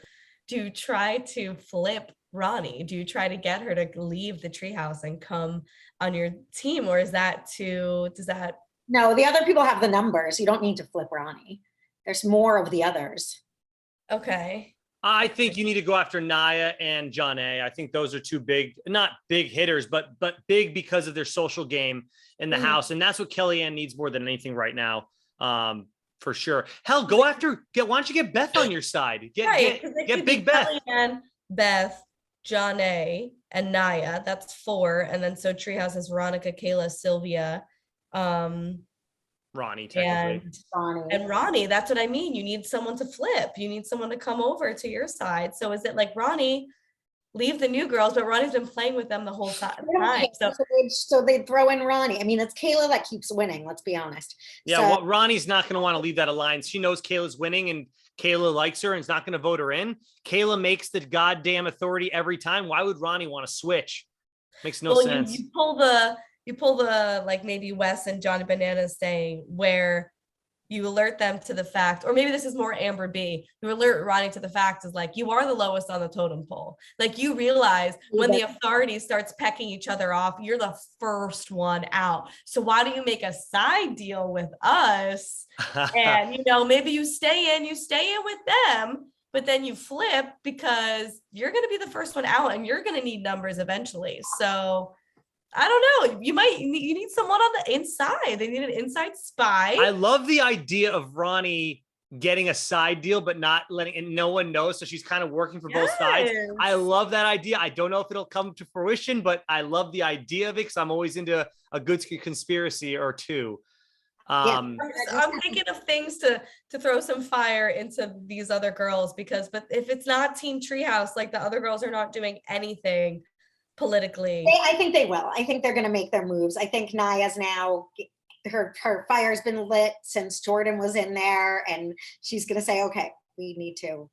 flip Ronnie? Do you try to get her to leave the treehouse and come on your team? Or does that? No, the other people have the numbers. You don't need to flip Ronnie. There's more of the others. Okay. I think you need to go after Nia and Jonna. I think those are two big, not big hitters, but big because of their social game in the house. And that's what Kellyanne needs more than anything right now. For sure. Hell, why don't you get Beth on your side? Get Big Beth. Kellyanne, Beth, Jonna, and Nia. That's 4. And then so Treehouse is Veronica, Kayla, Sylvia, Ronnie, technically. And Ronnie. That's what I mean. You need someone to flip. You need someone to come over to your side. So is it like Ronnie? leave the new girls, but Ronnie's been playing with them the whole time. So they throw in Ronnie. I mean, it's Kayla that keeps winning, let's be honest. Yeah, so, well, Ronnie's not going to want to leave that alliance. She knows Kayla's winning and Kayla likes her and is not going to vote her in. Kayla makes the goddamn authority every time. Why would Ronnie want to switch? Makes no sense. You pull the like maybe Wes and Johnny Bananas saying where you alert them to the fact, or maybe this is more Amber B. You alert Ronnie to the fact is like, you are the lowest on the totem pole. Like you realize when the authority starts pecking each other off, you're the first one out. So why do you make a side deal with us? And, maybe you stay in with them, but then you flip because you're going to be the first one out and you're going to need numbers eventually. So I don't know. You need someone on the inside. They need an inside spy. I love the idea of Ronnie getting a side deal, but not letting, and no one knows. So she's kind of working for both sides. I love that idea. I don't know if it'll come to fruition, but I love the idea of it because I'm always into a good conspiracy or two. I'm thinking of things to throw some fire into these other girls but if it's not Team Treehouse, like the other girls are not doing anything politically. I think they will. I think they're going to make their moves. I think Nia's now, her fire's been lit since Jordan was in there, and she's going to say, okay, we need to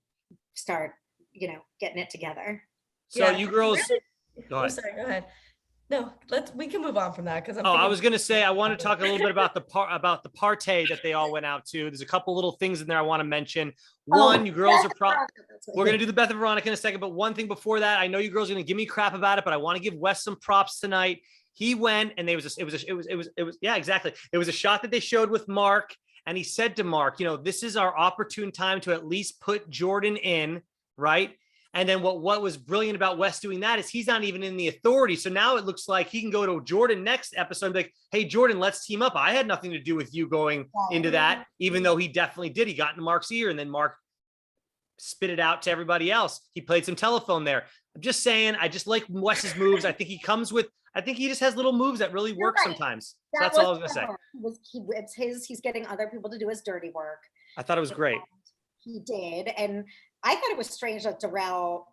start, getting it together. So you girls, go ahead. Sorry, go ahead. No, we can move on from that because I was going to say I want to talk a little bit about the party that they all went out to. There's a couple little things in there I want to mention. One, you girls are we're going to do the Beth and Veronica in a second, but one thing before that, I know you girls are going to give me crap about it, but I want to give Wes some props tonight. He went and it was exactly. It was a shot that they showed with Mark, and he said to Mark, this is our opportune time to at least put Jordan in, right? And then what was brilliant about Wes doing that is he's not even in the authority. So now it looks like he can go to Jordan next episode and be like, hey, Jordan, let's team up. I had nothing to do with you going into that, even though he definitely did. He got in Mark's ear and then Mark spit it out to everybody else. He played some telephone there. I'm just saying, I just like Wes's moves. I think he just has little moves that really work sometimes. So that's all I was going to say. He's getting other people to do his dirty work. I thought it was great. He did. And I thought it was strange that Darrell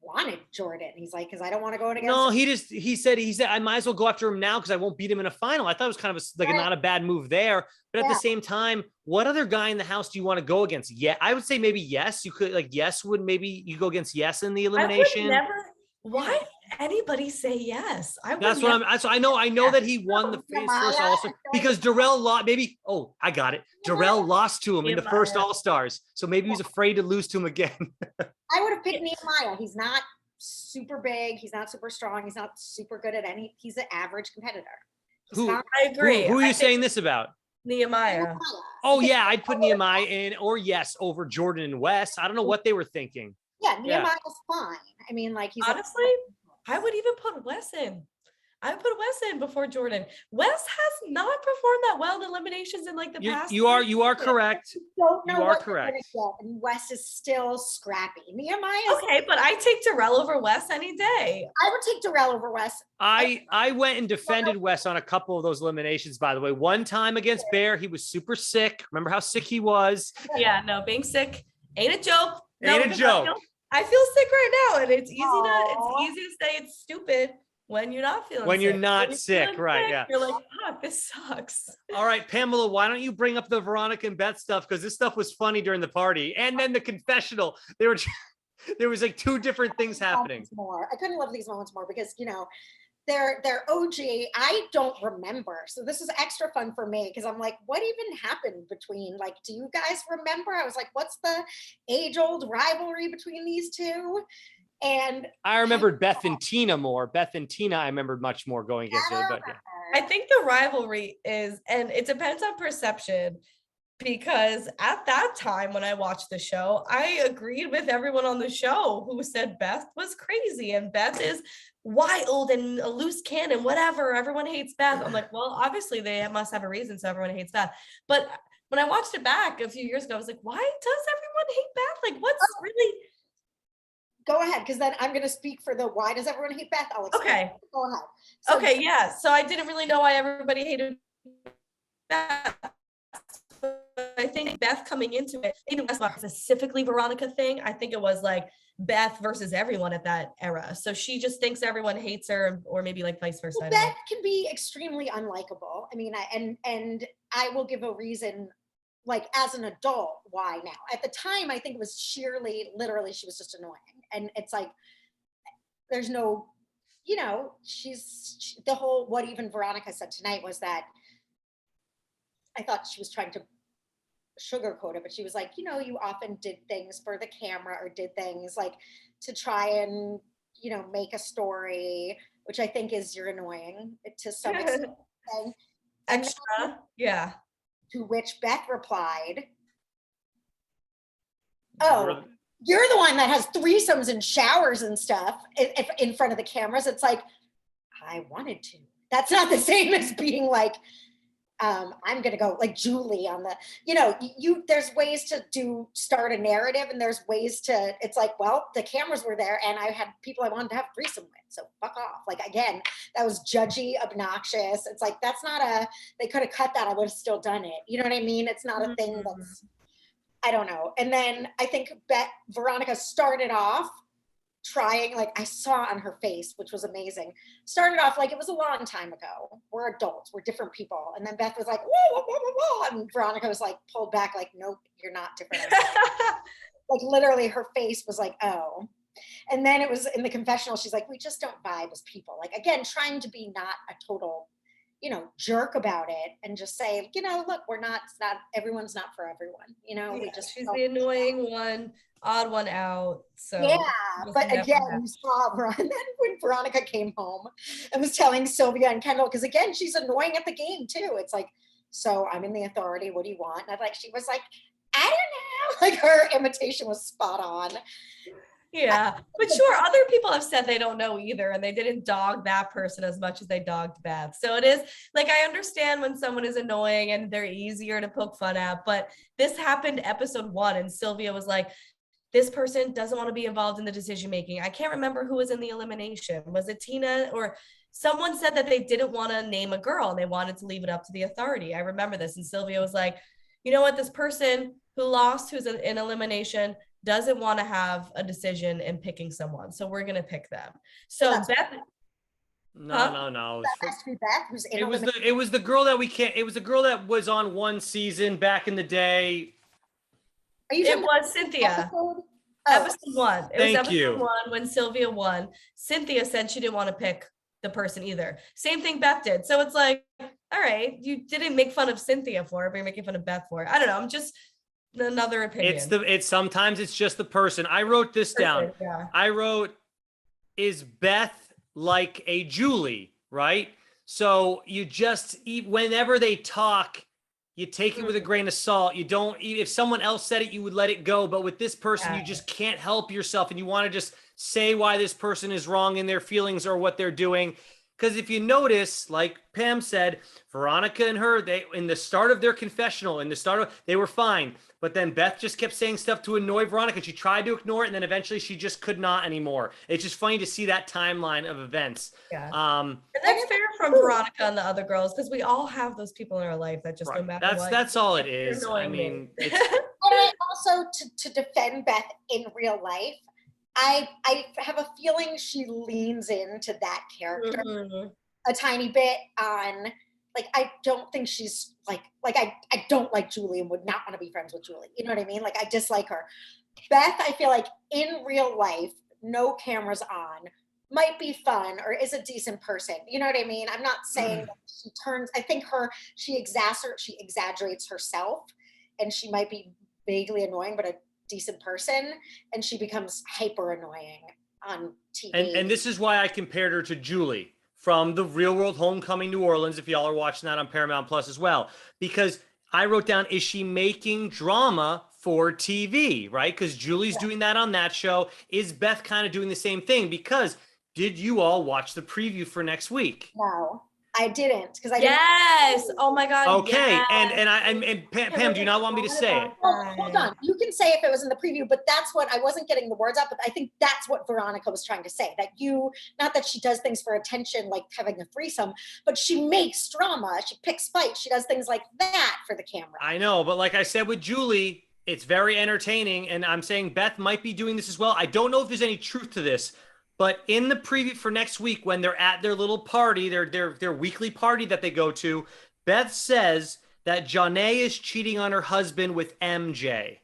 wanted Jordan. He's like, because I don't want to go against No, he said I might as well go after him now because I won't beat him in a final. I thought it was kind of not a bad move there. But at the same time, what other guy in the house do you want to go against? Yeah, I would say maybe Yes. You could Yes would maybe you go against Yes in the elimination. Why anybody say Yes? That's what I know that he won the first All-Star because Darrell lost. Maybe I got it. Darrell lost to him in the first All-Stars, so maybe he was afraid to lose to him again. I would have picked Nehemiah. He's not super big. He's not super strong. He's not super good at any. He's an average competitor. I agree. Who are you saying this about? Nehemiah. Oh yeah, I'd put Nehemiah in or Yes over Jordan and Wes. I don't know what they were thinking. Yeah, Nehemiah's fine. I mean, he's honestly, I would even put Wes in. I would put Wes in before Jordan. Wes has not performed that well in eliminations in the past. You are correct. You are correct. And Wes is still scrappy. Nehemiah. Okay, but I take Darrell over Wes any day. I would take Darrell over Wes. I went and defended Wes on a couple of those eliminations, by the way. One time against Bear, he was super sick. Remember how sick he was? Yeah, no, being sick ain't a joke. Ain't a joke. I feel sick right now, and it's easy to say it's stupid when you're not feeling when sick. You're not sick, right? Sick, yeah. You're like, fuck, this sucks. All right, Pamela, why don't you bring up the Veronica and Beth stuff? Because this stuff was funny during the party. And then the confessional. There was two different things happening. I couldn't love these moments more because, they're OG. I don't remember. So this is extra fun for me because I'm like, what even happened between, do you guys remember? I was like, what's the age-old rivalry between these two? And I remembered Beth and Tina more. Beth and Tina, I remembered much more going against it. But yeah. I think the rivalry is, and it depends on perception, because at that time when I watched the show, I agreed with everyone on the show who said Beth was crazy and Beth is wild and a loose cannon, whatever. Everyone hates Beth. I'm like, well, obviously they must have a reason, so everyone hates Beth. But when I watched it back a few years ago, I was like, why does everyone hate Beth? What's really... Go ahead, because then I'm going to speak for the why does everyone hate Beth? I'll explain. Okay. Go ahead. Okay, yeah. So I didn't really know why everybody hated Beth. I think Beth coming into it, even Wes and Mark specifically Veronica thing, I think it was like Beth versus everyone at that era. So she just thinks everyone hates her, or maybe like vice versa. Well, Beth can be extremely unlikable. I mean, and I will give a reason, like as an adult, why now. At the time, I think it was sheerly, literally, she was just annoying. And it's like, there's no, you know, the whole, what even Veronica said tonight was that I thought she was trying to sugarcoat it, but she was like, you know, you often did things for the camera or did things like to try and, you know, make a story, which I think is you're annoying to some extent. Extra, yeah. To which Beth replied, oh, you're the one that has threesomes and showers and stuff in front of the cameras. It's like, I wanted to. That's not the same as being like, I'm gonna go like Julie on the, you know, there's ways to start a narrative, and there's ways to, it's like, well, the cameras were there and I had people I wanted to have threesome with, so fuck off. Like, again, that was judgy, obnoxious. It's like, that's not they could have cut that, I would have still done it. You know what I mean? It's not a thing that's, I don't know. And then I think Veronica started off trying, like I saw on her face, which was amazing, started off like it was a long time ago. We're adults, we're different people. And then Beth was like, whoa, whoa, whoa, whoa, whoa. And Veronica was like pulled back, like, nope, you're not different. Like literally her face was like, oh. And then it was in the confessional, she's like, we just don't vibe as people. Like, again, trying to be not a total, you know, jerk about it, and just say, you know, look, everyone's not for everyone, you know. Yeah, we just, she's the annoying one, odd one out. So yeah, but again, you saw and then when Veronica came home and was telling Sylvia and Kendall, because again, she's annoying at the game too. It's like, so I'm in the authority, what do you want? And she was like, I don't know. Like her imitation was spot on. Yeah, but sure, other people have said they don't know either, and they didn't dog that person as much as they dogged Beth. So it is like, I understand when someone is annoying and they're easier to poke fun at, but this happened episode 1, and Sylvia was like, this person doesn't want to be involved in the decision making. I can't remember who was in the elimination. Was it Tina or someone said that they didn't want to name a girl and they wanted to leave it up to the authority. I remember this, and Sylvia was like, you know what, this person who lost, who's in elimination, doesn't want to have a decision in picking someone, so we're gonna pick them. So Beth, no. That has to be Beth, who's in it was the girl that we can't. It was the girl that was on one season back in the day. It was Cynthia. Episode 1. It was episode 1 when Sylvia won. Cynthia said she didn't want to pick the person either. Same thing Beth did. So it's like, all right, you didn't make fun of Cynthia for it, but you're making fun of Beth for it. I don't know. I'm just another opinion. Sometimes it's just the person. I wrote this down. Yeah. I wrote, is Beth like a Julie, right? So you just whenever they talk, you take it with a grain of salt. You don't, if someone else said it, you would let it go. But with this person, you just can't help yourself. And you want to just say why this person is wrong in their feelings or what they're doing. Because if you notice, like Pam said, Veronica and her, they in the start of their confessional, they were fine. But then Beth just kept saying stuff to annoy Veronica. She tried to ignore it, and then eventually she just could not anymore. It's just funny to see that timeline of events. Yeah. And that's fair from Veronica and the other girls, because we all have those people in our life that just no matter what. That's all it is. I mean, and I also to defend Beth in real life, I have a feeling she leans into that character a tiny bit on, like, I don't think she's like I don't like Julie and would not want to be friends with Julie. You know what I mean? Like, I dislike her. Beth, I feel like in real life, no cameras on, might be fun or is a decent person. You know what I mean? I'm not saying that she turns, I think she exaggerates herself, and she might be vaguely annoying, but a decent person, and she becomes hyper annoying on TV. And this is why I compared her to Julie from the Real World Homecoming New Orleans, if y'all are watching that on Paramount Plus as well, because I wrote down, is she making drama for TV, right? Because Julie's doing that on that show. Is Beth kind of doing the same thing? Because did you all watch the preview for next week? No, I didn't because I Yes. Oh my God. Okay, yes. and Pam, do you not want me to say it? Well, hold on. You can say if it was in the preview, but that's what I wasn't getting the words out. But I think that's what Veronica was trying to say. That not that she does things for attention, like having a threesome, but she makes drama. She picks fights. She does things like that for the camera. I know, but like I said with Julie, it's very entertaining, and I'm saying Beth might be doing this as well. I don't know if there's any truth to this, but in the preview for next week, when they're at their little party, their weekly party that they go to, Beth says that Janae is cheating on her husband with MJ.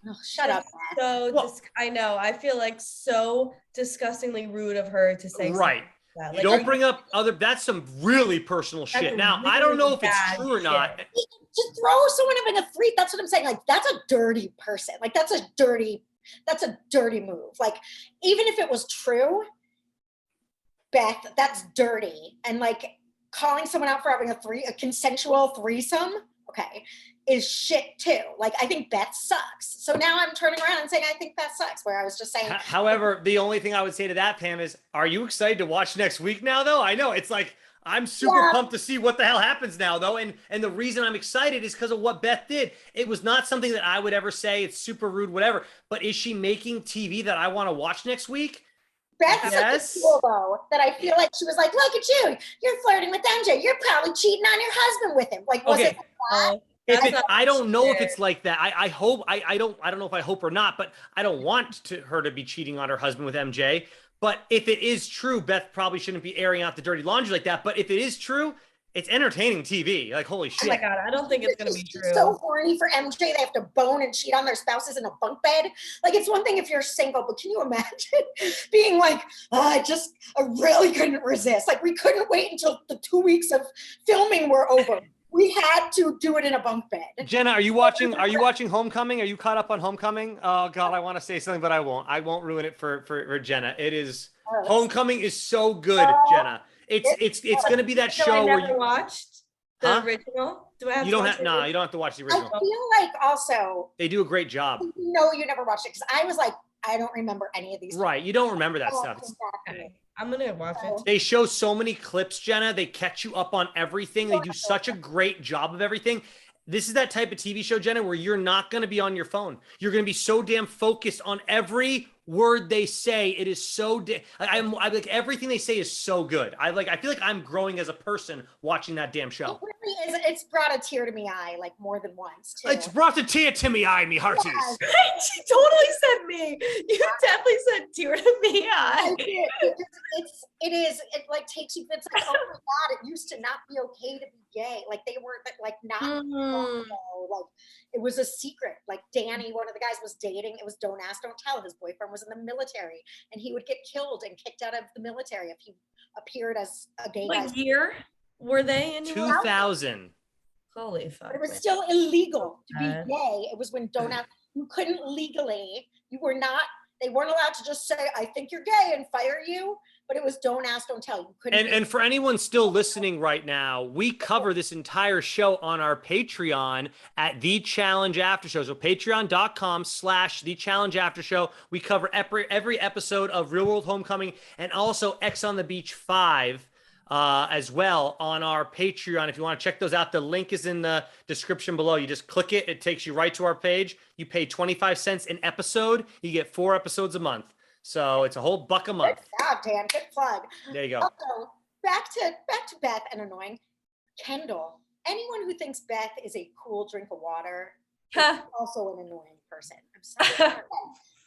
Oh, shut up. So I know. I feel like so disgustingly rude of her to say right. Like, you don't bring up that's some really personal shit. Now, really I don't know if it's true or not. Just throw someone in a free. That's what I'm saying. Like, that's a dirty person. Like, that's a dirty move. Like, even if it was true, Beth, that's dirty. And like calling someone out for having a consensual threesome, okay, is shit too. Like, I think Beth sucks. So now I'm turning around and saying I think Beth sucks, where I was just saying. However, the only thing I would say to that, Pam, is are you excited to watch next week now, though? I know it's like I'm super pumped to see what the hell happens now, though. And the reason I'm excited is because of what Beth did. It was not something that I would ever say. It's super rude, whatever. But is she making TV that I want to watch next week? Beth's such a fool, though, that I feel like she was like, look at you. You're flirting with MJ. You're probably cheating on your husband with him. Like, was it like that? I don't know if it's like that. I hope I don't know if I hope or not, but I don't want her to be cheating on her husband with MJ. But if it is true, Beth probably shouldn't be airing out the dirty laundry like that. But if it is true, it's entertaining TV. Like, holy shit. Oh my God, I don't think it's going to be true. So horny for MJ. They have to bone and cheat on their spouses in a bunk bed. Like, it's one thing if you're single, but can you imagine being like, I really couldn't resist. Like, we couldn't wait until the 2 weeks of filming were over. We had to do it in a bunk bed. Jenna, are you watching Homecoming? Are you caught up on Homecoming? Oh God, I want to say something, but I won't. I won't ruin it for Jenna. It is Homecoming is so good, Jenna. It's gonna be that show where you never watched the original. Do I have you don't have to watch the original. I feel like also they do a great job. No, you never watched it because I was like, I don't remember any of these. Right, you don't remember that stuff. I'm gonna watch it. They show so many clips, Jenna. They catch you up on everything. They do such a great job of everything. This is that type of TV show, Jenna, where you're not going to be on your phone. You're going to be so damn focused on every word they say. It is so I'm like everything they say is so good. I feel like I'm growing as a person watching that damn show. It really is. It's brought a tear to me eye like more than once too. It's brought a tear to me eye, me hearties. Yes. She totally said me. You definitely said tear to me eye. It like takes you. It's like, oh my God, it used to not be okay to be gay. Like they were like not like it was a secret. Like Danny, one of the guys was dating. It was Don't Ask, Don't Tell. His boyfriend was in the military, and he would get killed and kicked out of the military if he appeared as a gay guy. What year were they in? 2000. Holy fuck! But it was still illegal to be gay. It was when Don't Ask. You couldn't legally. You were not. They weren't allowed to just say, "I think you're gay" and fire you. But it was Don't Ask, Don't Tell. You couldn't. And for anyone still listening right now, we cover this entire show on our Patreon at The Challenge Aftershow. So patreon.com/The Challenge Aftershow. We cover every episode of Real World Homecoming and also X on the Beach 5 as well on our Patreon. If you want to check those out, the link is in the description below. You just click it. It takes you right to our page. You pay 25 cents an episode. You get 4 episodes a month. So it's a whole $1 a month. Good job, Dan. Good plug. There you go. Also, back to Beth and annoying Kendall. Anyone who thinks Beth is a cool drink of water is also an annoying person. I'm sorry.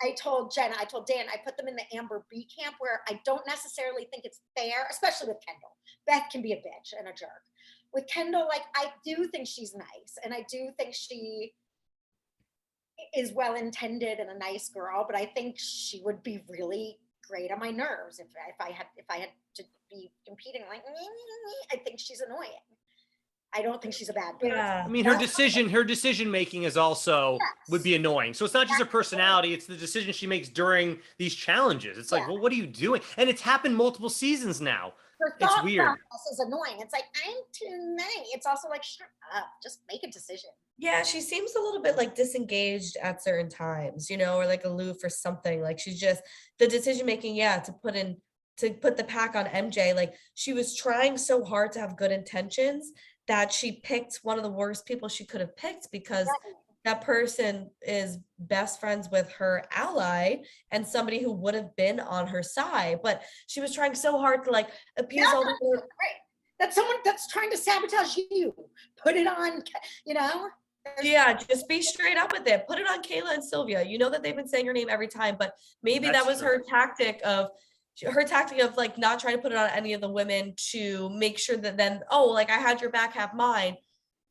I told Jenna, I told Dan, I put them in the Amber B camp where I don't necessarily think it's fair, especially with Kendall. Beth can be a bitch and a jerk. With Kendall, like I do think she's nice, and I do think she is well-intended and a nice girl, but I think she would be really great on my nerves if I had to be competing. Like, I think she's annoying. I don't think she's a bad person. Yeah. I mean, her decision making is also would be annoying. So it's not just her personality; it's the decision she makes during these challenges. It's like, well, what are you doing? And it's happened multiple seasons now. Her it's weird. Process is annoying. It's like, I'm too nice. It's also like, shut up, just make a decision. Yeah, she seems a little bit like disengaged at certain times, or like aloof or something. Like she's just the decision making, to put in to put the pack on MJ. Like, she was trying so hard to have good intentions that she picked one of the worst people she could have picked, because that person is best friends with her ally and somebody who would have been on her side. But she was trying so hard to like appease all the right. That's someone that's trying to sabotage you. Put it on, you know? Yeah, just be straight up with it. Put it on Kayla and Sylvia. You know that they've been saying your name every time, but maybe that was her tactic of like not trying to put it on any of the women to make sure that then, oh, like I had your back, have mine.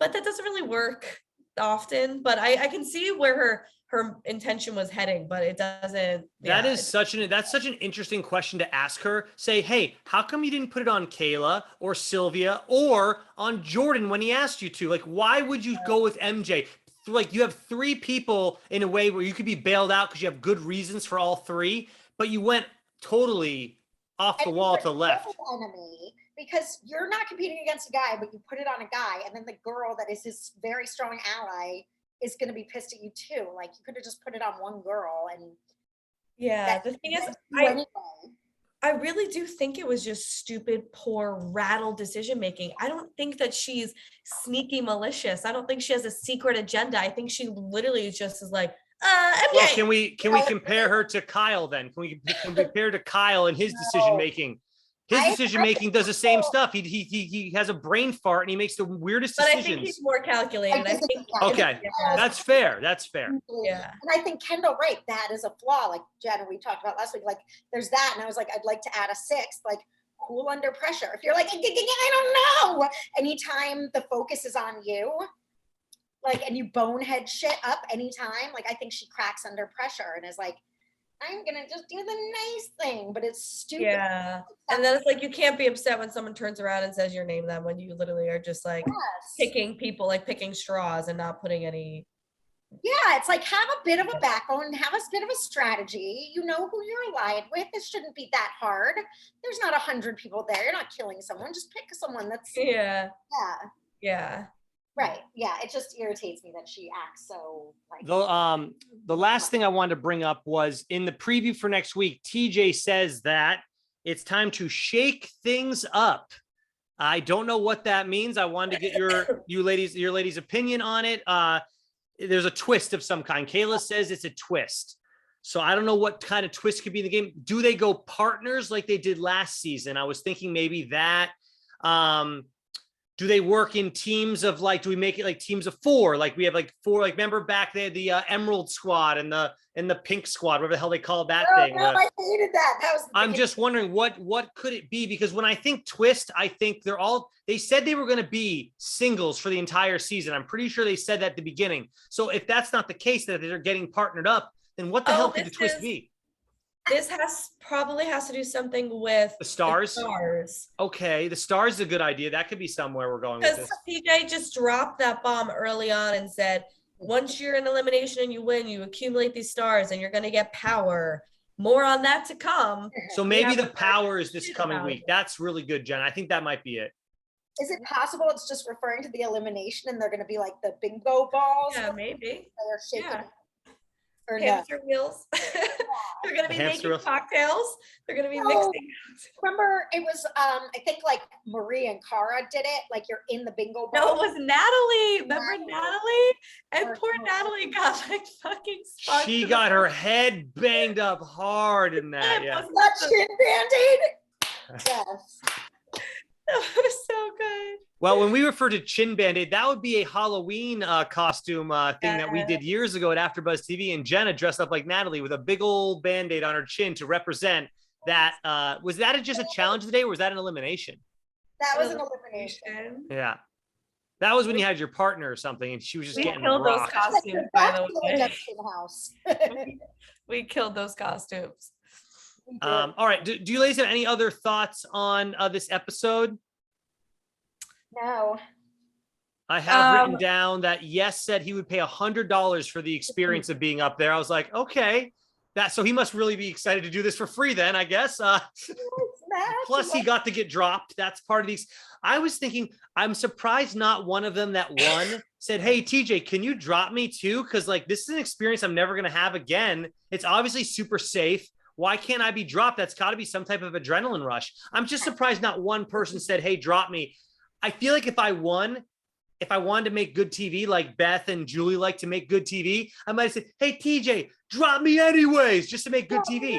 But that doesn't really work often. But I can see where her intention was heading, but it doesn't. That's such an interesting question to ask her. Say, hey, how come you didn't put it on Kayla or Sylvia or on Jordan when he asked you to? Like, why would you go with MJ? Like, you have three people in a way where you could be bailed out because you have good reasons for all three, but you went totally off the wall to the left. Enemy, because you're not competing against a guy, but you put it on a guy, and then the girl that is his very strong ally is going to be pissed at you too. Like, you could have just put it on one girl. And the thing is, I really do think it was just stupid, poor, rattled decision making. I don't think that she's sneaky malicious. I don't think she has a secret agenda. I think she literally just is like, MJ. Well, can we compare her to Kyle then? Can we compare to Kyle and his decision making? His decision making does the same stuff. He has a brain fart and he makes the weirdest decisions. But I think he's more calculated. Okay, that's fair. That's fair. Yeah. And I think Kendall, right, that is a flaw. Like Jenna, we talked about last week. Like, there's that, and I was like, I'd like to add a sixth. Like, cool under pressure. If you're like, I don't know. Anytime the focus is on you, like, and you bonehead shit up anytime, like, I think she cracks under pressure and is like, I'm gonna just do the nice thing, but it's stupid. Yeah. And then it's like, you can't be upset when someone turns around and says your name then, when you literally are just like picking people, like picking straws and not putting any. Yeah, it's like, have a bit of a backbone, have a bit of a strategy. You know who you're allied with. This shouldn't be that hard. There's not 100 people there. You're not killing someone. Just pick someone that's Yeah. Right. Yeah. It just irritates me that she acts so like. The last thing I wanted to bring up was in the preview for next week, TJ says that it's time to shake things up. I don't know what that means. I wanted to get your ladies' opinion on it. There's a twist of some kind. Kayla says it's a twist. So I don't know what kind of twist could be in the game. Do they go partners like they did last season? I was thinking maybe that. Do they work in teams of like, do we make it like teams of four? Like we have like four, like remember back there, the Emerald squad and the pink squad, whatever the hell they call that thing. No, I hated that. I'm just wondering what could it be? Because when I think twist, I think they said they were going to be singles for the entire season. I'm pretty sure they said that at the beginning. So if that's not the case, that they're getting partnered up, then what the hell could the twist be? This probably has to do something with the stars. Okay, the stars is a good idea. That could be somewhere we're going with this. PJ just dropped that bomb early on and said, once you're in elimination and you win, you accumulate these stars and you're going to get power. More on that to come. So maybe the power is this coming week. That's really good, Jen. I think that might be it. Is it possible it's just referring to the elimination and they're going to be like the bingo balls? Yeah, maybe. They're shaking. Yeah. Hamster wheels. They're going to be making cocktails. They're going to be mixing. Remember, it was, I think like Marie and Cara did it. Like you're in the bingo ball. No, it was Natalie. Remember Natalie? And poor Natalie got like fucking spun. She got her head banged up hard in that. Yeah. That chin Band-Aid. Yes. That was so good. Well, when we refer to chin Band-Aid, that would be a Halloween costume thing that we did years ago at AfterBuzz TV, and Jenna dressed up like Natalie with a big old Band-Aid on her chin to represent that. Was that just a challenge today, or was that an elimination? That was an elimination. Yeah. That was when you had your partner or something, and she was just getting rocked. Those costumes, by the way. We killed those costumes. All right. Do you ladies have any other thoughts on this episode? No. I have written down that Yes said he would pay $100 for the experience of being up there. I was like, okay, so he must really be excited to do this for free then, I guess. Plus he got to get dropped. That's part of these. I was thinking, I'm surprised not one of them that won said, hey, TJ, can you drop me too? Because like, this is an experience I'm never going to have again. It's obviously super safe. Why can't I be dropped? That's got to be some type of adrenaline rush. I'm just surprised not one person said, hey, drop me. I feel like if I wanted to make good TV, like Beth and Julie like to make good TV, I might say, hey, TJ, drop me anyways, just to make good TV.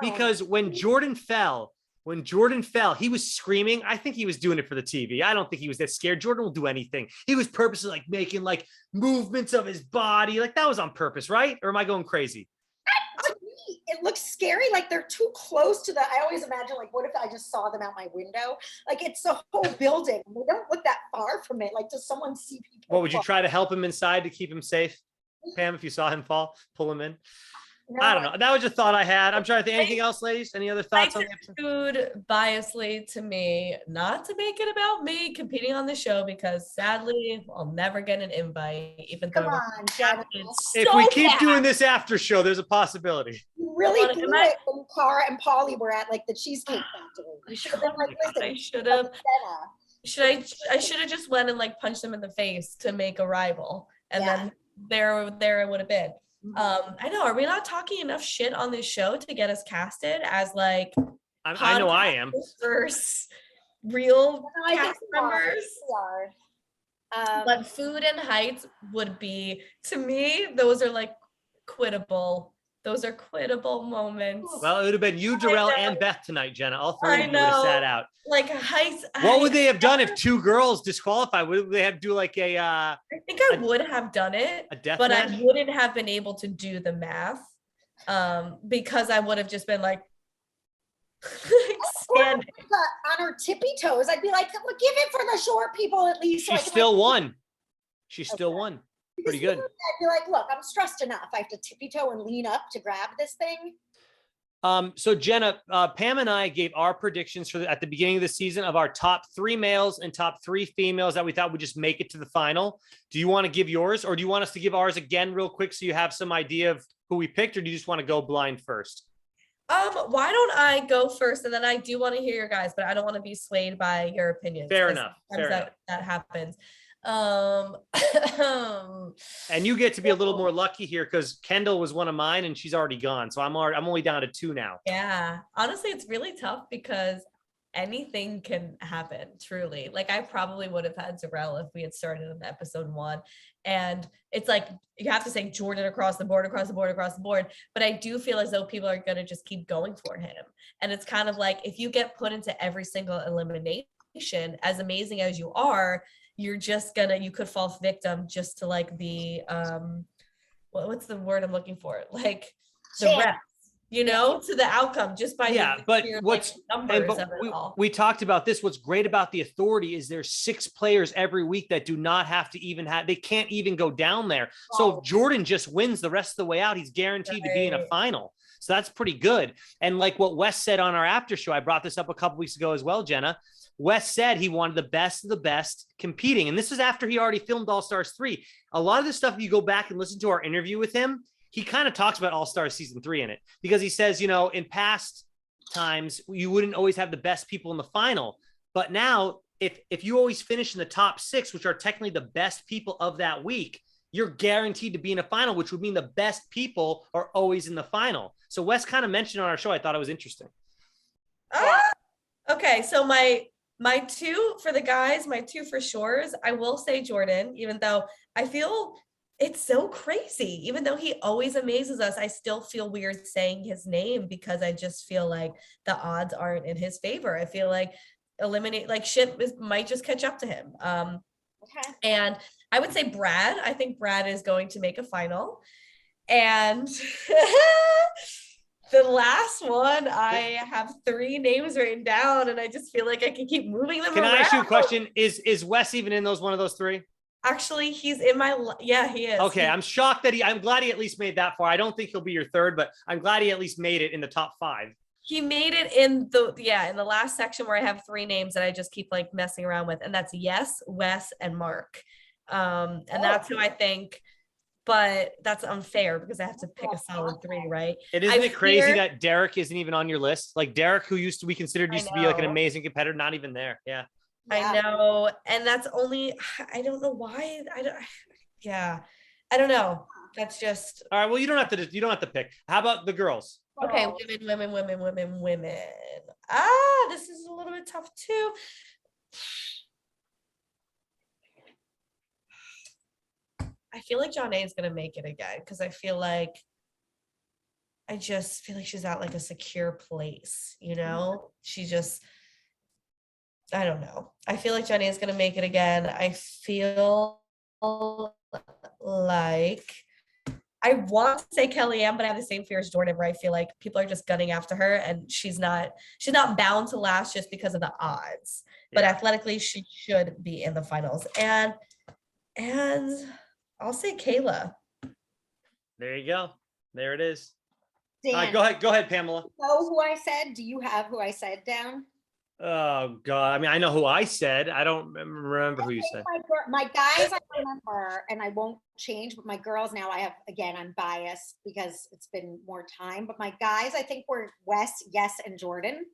Because when Jordan fell, he was screaming. I think he was doing it for the TV. I don't think he was that scared. Jordan will do anything. He was purposely like making like movements of his body. Like that was on purpose, right? Or am I going crazy? To me, it looks scary. Like they're too close to I always imagine like, what if I just saw them out my window? Like it's the whole building. They don't look that far from it. Like, does someone see people? What would you try to help him inside to keep him safe? Pam, if you saw him fall, pull him in. No, I don't know. That was just a thought I had. I'm trying to think. Anything else, ladies? Any other thoughts on the episode? Food biasly to me, not to make it about me competing on the show, because sadly, I'll never get an invite. Even though if we keep doing this after show, the's a possibility. You really blew it when Cara and Polly were at like the Cheesecake Factory. You should have been like, listen, I should have just went and like punched them in the face to make a rival, and then there it would have been. I know. Are we not talking enough shit on this show to get us casted as like? I know I am. Versus real cast members. But Food and Heights would be, to me, those are like quittable. Those are quittable moments. Well, it would have been you, Darrell, and Beth tonight, Jenna. All three of you would have sat out. Like Heights. What would they have done if two girls disqualified? Would they have to do like a? I think I would have done it, but match? I wouldn't have been able to do the math, because I would have just been like, on her tippy toes. I'd be like, well, give it for the short people at least. She still won. She still won. Pretty good. I'd be like, look, I'm stressed enough. I have to tippy toe and lean up to grab this thing. So Jenna, Pam and I gave our predictions at the beginning of the season of our top 3 males and top 3 females that we thought would just make it to the final. Do you want to give yours, or do you want us to give ours again real quick so you have some idea of who we picked, or do you just want to go blind first? Why don't I go first, and then I do want to hear your guys, but I don't want to be swayed by your opinions. Fair enough. That happens. And you get to be a little more lucky here because Kendall was one of mine and she's already gone. So I'm only down to 2 now. Yeah. Honestly, it's really tough because anything can happen, truly. Like I probably would have had Darrell if we had started in episode 1. And it's like, you have to say Jordan across the board. But I do feel as though people are going to just keep going for him. And it's kind of like, if you get put into every single elimination, as amazing as you are, you're just you could fall victim just to like the what's the word I'm looking for, like the rest, to the outcome, just by we talked about this. What's great about the Authority is there's 6 players every week that do not have to even they can't even go down there. So if Jordan just wins the rest of the way out, he's guaranteed to be in a final. So that's pretty good. And like what Wes said on our after show, I brought this up a couple weeks ago as well, Jenna. Wes said he wanted the best of the best competing. And this is after he already filmed All Stars 3. A lot of the stuff, if you go back and listen to our interview with him, he kind of talks about All Stars season 3 in it, because he says, in past times, you wouldn't always have the best people in the final. But now if you always finish in the top 6, which are technically the best people of that week, you're guaranteed to be in a final, which would mean the best people are always in the final. So Wes kind of mentioned on our show, I thought it was interesting. Okay. So my 2 for the guys, my 2 for shores, I will say Jordan, even though I feel it's so crazy. Even though he always amazes us, I still feel weird saying his name because I just feel like the odds aren't in his favor. I feel like shit might just catch up to him. Okay. And I would say Brad. I think Brad is going to make a final. And the last one, I have 3 names written down, and I just feel like I can keep moving them around. Can I ask you a question? Is Wes even in one of those 3? Actually, he's in he is. Okay, I'm shocked that I'm glad he at least made that far. I don't think he'll be your 3rd, but I'm glad he at least made it in the top 5. He made it in the last section where I have 3 names that I just keep like messing around with, and that's Wes, and Mark. And that's who I think. But that's unfair because I have to pick a solid 3, right? Isn't it crazy that Derek isn't even on your list? Like Derek, who used to be like an amazing competitor, not even there. Yeah. I know. And that's only, I don't know why. I don't know. That's just All right. Well, you don't have to pick. How about the girls? okay. Women. This is a little bit tough too. I feel like John A is gonna make it again because I just feel like she's at like a secure place, you know? I don't know. I feel like Jenny is going to make it again. I feel like I want to say Kellyanne, but I have the same fear as Jordan, where I feel like people are just gunning after her and she's not bound to last just because of the odds. But athletically, she should be in the finals. And I'll say Kayla. There you go. There it is. Dan, All right, go ahead, Pamela. You know who I said? Do you have who I said down? Oh God! I mean, I know who I said. I don't remember who you said. My guys, I remember, and I won't change. But my girls now, I'm biased because it's been more time. But my guys, I think were Wes, and Jordan.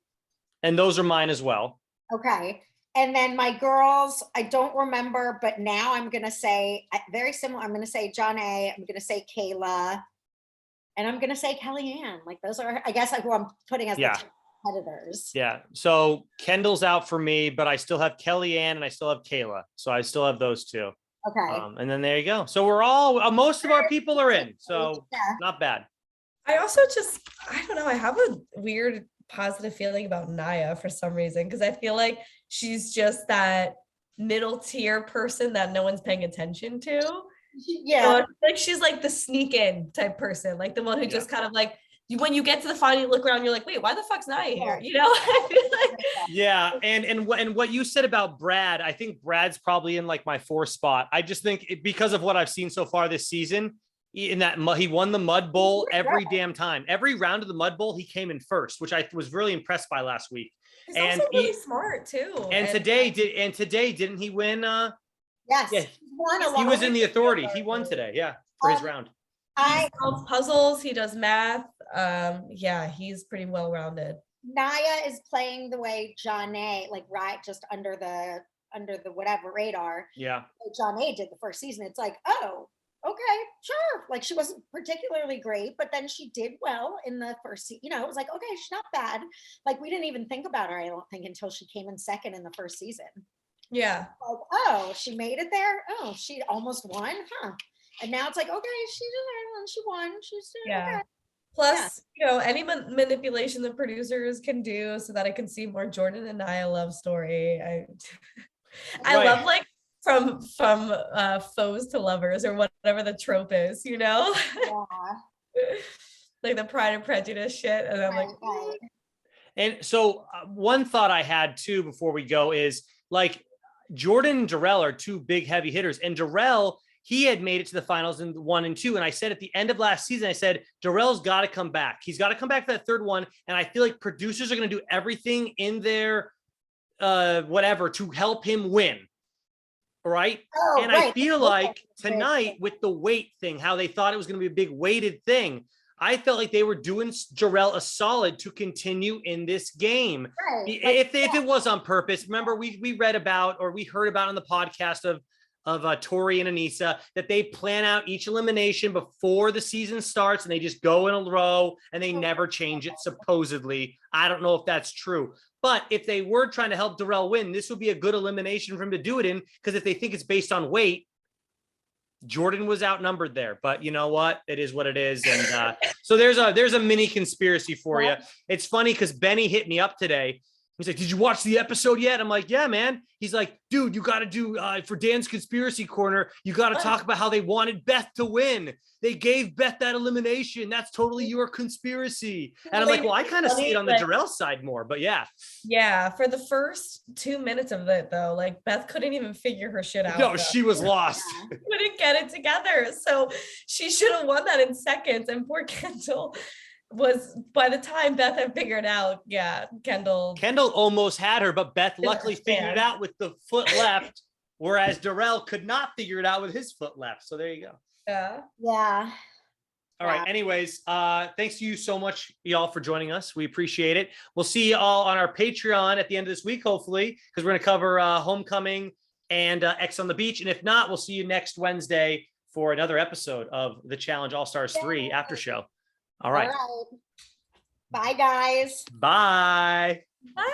And those are mine as well. Okay. And then my girls, I don't remember, but now I'm gonna say very similar. I'm gonna say John A. I'm gonna say Kayla, and I'm gonna say Kellyanne. Like those are, I guess, like who I'm putting as the competitors. Yeah. So Kendall's out for me, but I still have Kellyanne and I still have Kayla. So I still have those two. Okay. And then there you go. So we're all, most of our people are in. So not bad. I also I don't know. I have a weird positive feeling about Nia for some reason, because I feel like she's just that middle tier person that no one's paying attention to. Yeah. So like she's like the sneak in type person, like the one who just kind of like, when you get to the final, you look around, you're like, wait, why the fuck's Nia here? You know? I feel like yeah. And what you said about Brad, I think Brad's probably in like my 4th spot. I just think because of what I've seen so far this season, in that he won the Mud Bowl every damn time. Every round of the Mud Bowl, he came in first, which I was really impressed by last week. He's also really smart too. And today didn't he win? Yes. Yeah, he was in the authority. He won today. Yeah, for his round. He solves puzzles. He does math. He's pretty well rounded. Nia is playing the way John A, like right just under the whatever radar. Yeah. John A did the first season. It's like, oh, okay, sure. Like she wasn't particularly great, but then she did well in the first season. You know, it was like, okay, she's not bad. Like we didn't even think about her, I don't think, until she came in second in the first season. Yeah. Like, oh, she made it there. Oh, she almost won, huh? And now it's like, okay, she did it. She won. She's okay. Plus, you know, any manipulation the producers can do so that I can see more Jordan and Nia love story. I love like from foes to lovers or whatever the trope is, you know? Yeah. Like the Pride and Prejudice shit. And I'm like, And so one thought I had too before we go is like Jordan and Darrell are 2 big heavy hitters, and Darrell, he had made it to the finals in 1 and 2. And I said at the end of last season, I said, Darrell's got to come back. He's got to come back for that 3rd one. And I feel like producers are going to do everything in their whatever to help him win. Right. I feel like tonight with the weight thing, how they thought it was going to be a big weighted thing, I felt like they were doing Darrell a solid to continue in this game. Right. If it was on purpose. Remember, we read about, or we heard about on the podcast of Tori and Anissa, that they plan out each elimination before the season starts and they just go in a row and they never change it, supposedly. I don't know if that's true. But if they were trying to help Darrell win, this would be a good elimination for him to do it in, because if they think it's based on weight, Jordan was outnumbered there. But you know what? It is what it is. And so there's a mini conspiracy for you. It's funny because Benny hit me up today. He's like, did you watch the episode yet? I'm like, yeah, man. He's like, dude, you got to do for Dan's Conspiracy Corner. You got to talk about how they wanted Beth to win. They gave Beth that elimination. That's totally your conspiracy. And I'm like, well, I kind of see it on the Darrell side more, but yeah. Yeah. For the first 2 minutes of it though, like Beth couldn't even figure her shit out. No, she was lost. Couldn't get it together. So she should have won that in seconds. And poor Kendall was, by the time Beth had figured out, Kendall almost had her, but Beth luckily figured it out with the foot left, whereas Darrell could not figure it out with his foot left. So there you go. Yeah. All right. Anyways, thanks to you so much, y'all, for joining us. We appreciate it. We'll see you all on our Patreon at the end of this week, hopefully, because we're going to cover Homecoming and X on the Beach. And if not, we'll see you next Wednesday for another episode of the Challenge All Stars 3 After Show. All right. Bye, guys. Bye. Bye.